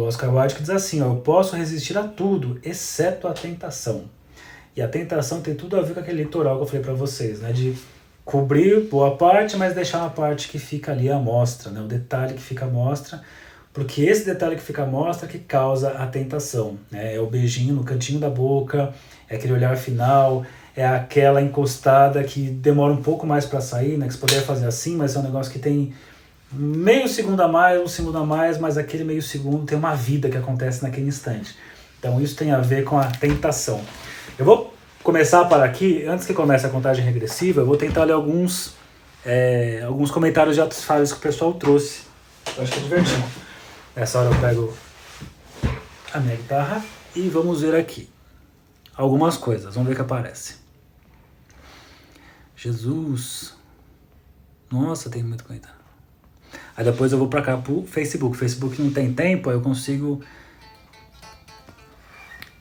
Oscar Wilde que diz assim, ó, eu posso resistir a tudo, exceto a tentação. E a tentação tem tudo a ver com aquele litoral que eu falei para vocês, né, de cobrir boa parte, mas deixar uma parte que fica ali à mostra, né, o detalhe que fica à mostra, porque esse detalhe que fica à mostra que causa a tentação, né, é o beijinho no cantinho da boca, é aquele olhar final, é aquela encostada que demora um pouco mais para sair, né? Que você poderia fazer assim, mas é um negócio que tem meio segundo a mais, um segundo a mais, mas aquele meio segundo tem uma vida que acontece naquele instante. Então isso tem a ver com a tentação. Eu vou começar para aqui, antes que comece a contagem regressiva, eu vou tentar ler alguns comentários de atos falhos que o pessoal trouxe. Eu acho que é divertido. Nessa hora eu pego a minha guitarra e vamos ver aqui algumas coisas. Vamos ver o que aparece. Jesus. Nossa, tem muito comentário. Aí depois eu vou pra cá pro Facebook. O Facebook não tem tempo, aí eu consigo...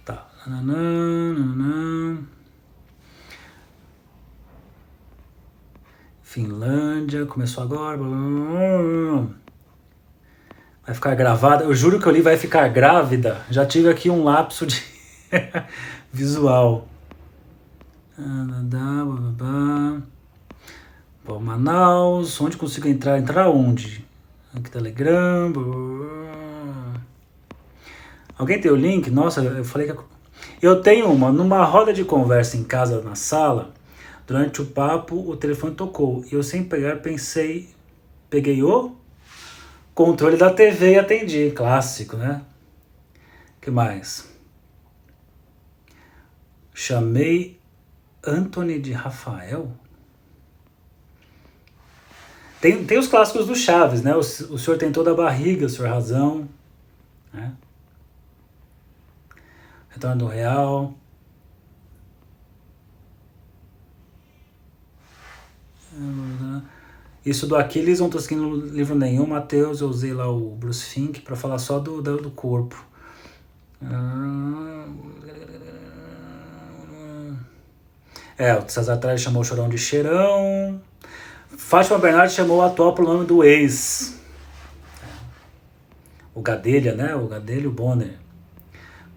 Tá. Finlândia, começou agora. Vai ficar gravada. Eu juro que eu li vai ficar grávida. Já tive aqui um lapso de visual. Bom, Manaus. Onde consigo entrar? Entrar onde? Aqui, Telegram. Alguém tem o link? Nossa, eu falei que... Eu tenho numa roda de conversa em casa, na sala, durante o papo, o telefone tocou. E eu sem pegar, peguei o controle da TV e atendi. Clássico, né? O que mais? Chamei Anthony de Rafael? Tem os clássicos do Chaves, né? O senhor tem toda a barriga, o senhor razão, né? Retorno do Real. Isso do Aquiles, não tô seguindo livro nenhum. Mateus, eu usei lá o Bruce Fink para falar só do corpo. O César Trás chamou o Chorão de Cheirão. Fátima Bernardes chamou o atual pelo nome do ex. O Gadelha, né? O Gadelha e o Bonner.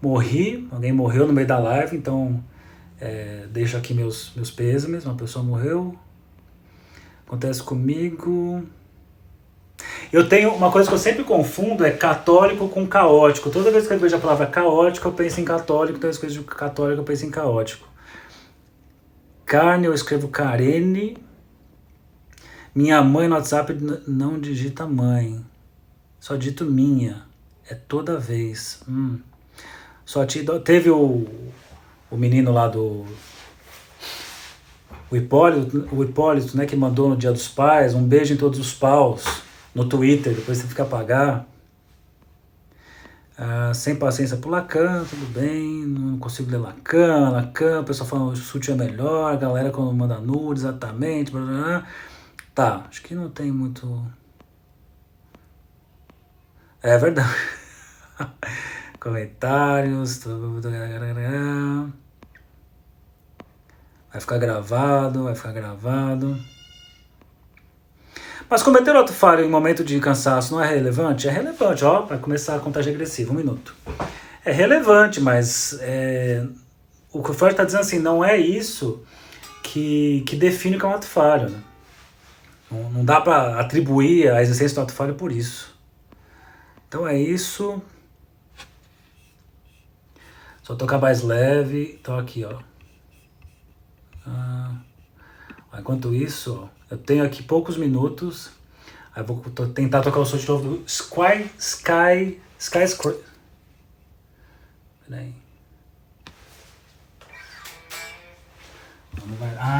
Morri, alguém morreu no meio da live, então deixo aqui meus pêsames, uma pessoa morreu. Acontece comigo. Eu tenho uma coisa que eu sempre confundo, é católico com caótico. Toda vez que eu vejo a palavra caótico, eu penso em católico, toda vez que eu vejo católico, eu penso em caótico. Carne, eu escrevo Karene. Minha mãe no WhatsApp não digita mãe, só dito minha, é toda vez. Só teve o menino lá do... O Hipólito, né, que mandou no Dia dos Pais, um beijo em todos os paus, no Twitter, depois você fica a pagar. Sem paciência pro Lacan, tudo bem, não consigo ler Lacan, o pessoal falando que o sutiã é melhor, a galera quando manda nude, exatamente, blá, blá, blá. Tá, acho que não tem muito... É verdade. Comentários. Vai ficar gravado. Mas cometer outro falho em momento de cansaço não é relevante? É relevante, ó, vai começar a contagem regressiva, 1 minuto. É relevante, mas o que o Freud está dizendo assim, não é isso que define o que é um ato falho, né? Não dá para atribuir a existência do ato falho por isso. Então é isso. Só tocar mais leve. Então aqui, ó. Enquanto isso, ó, eu tenho aqui poucos minutos. Aí vou tentar tocar o som de novo do Skyscraper. Peraí.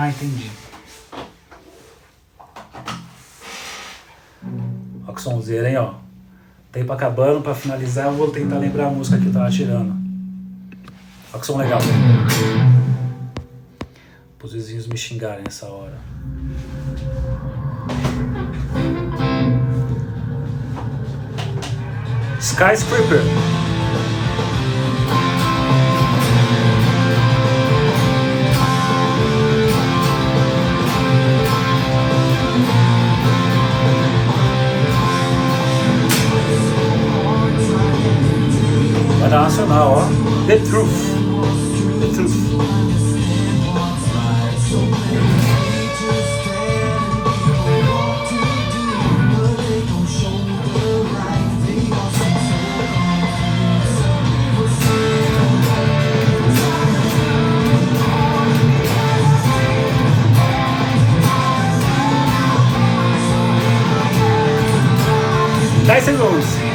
Entendi. Ó que sonzeira, hein, ó. Tempo acabando, pra finalizar eu vou tentar lembrar a música que eu tava tirando. Ó que som legal. Os vizinhos me xingarem nessa hora. Skyscraper. Vai dar nacional, ó. The Truth. The Truth. segundos.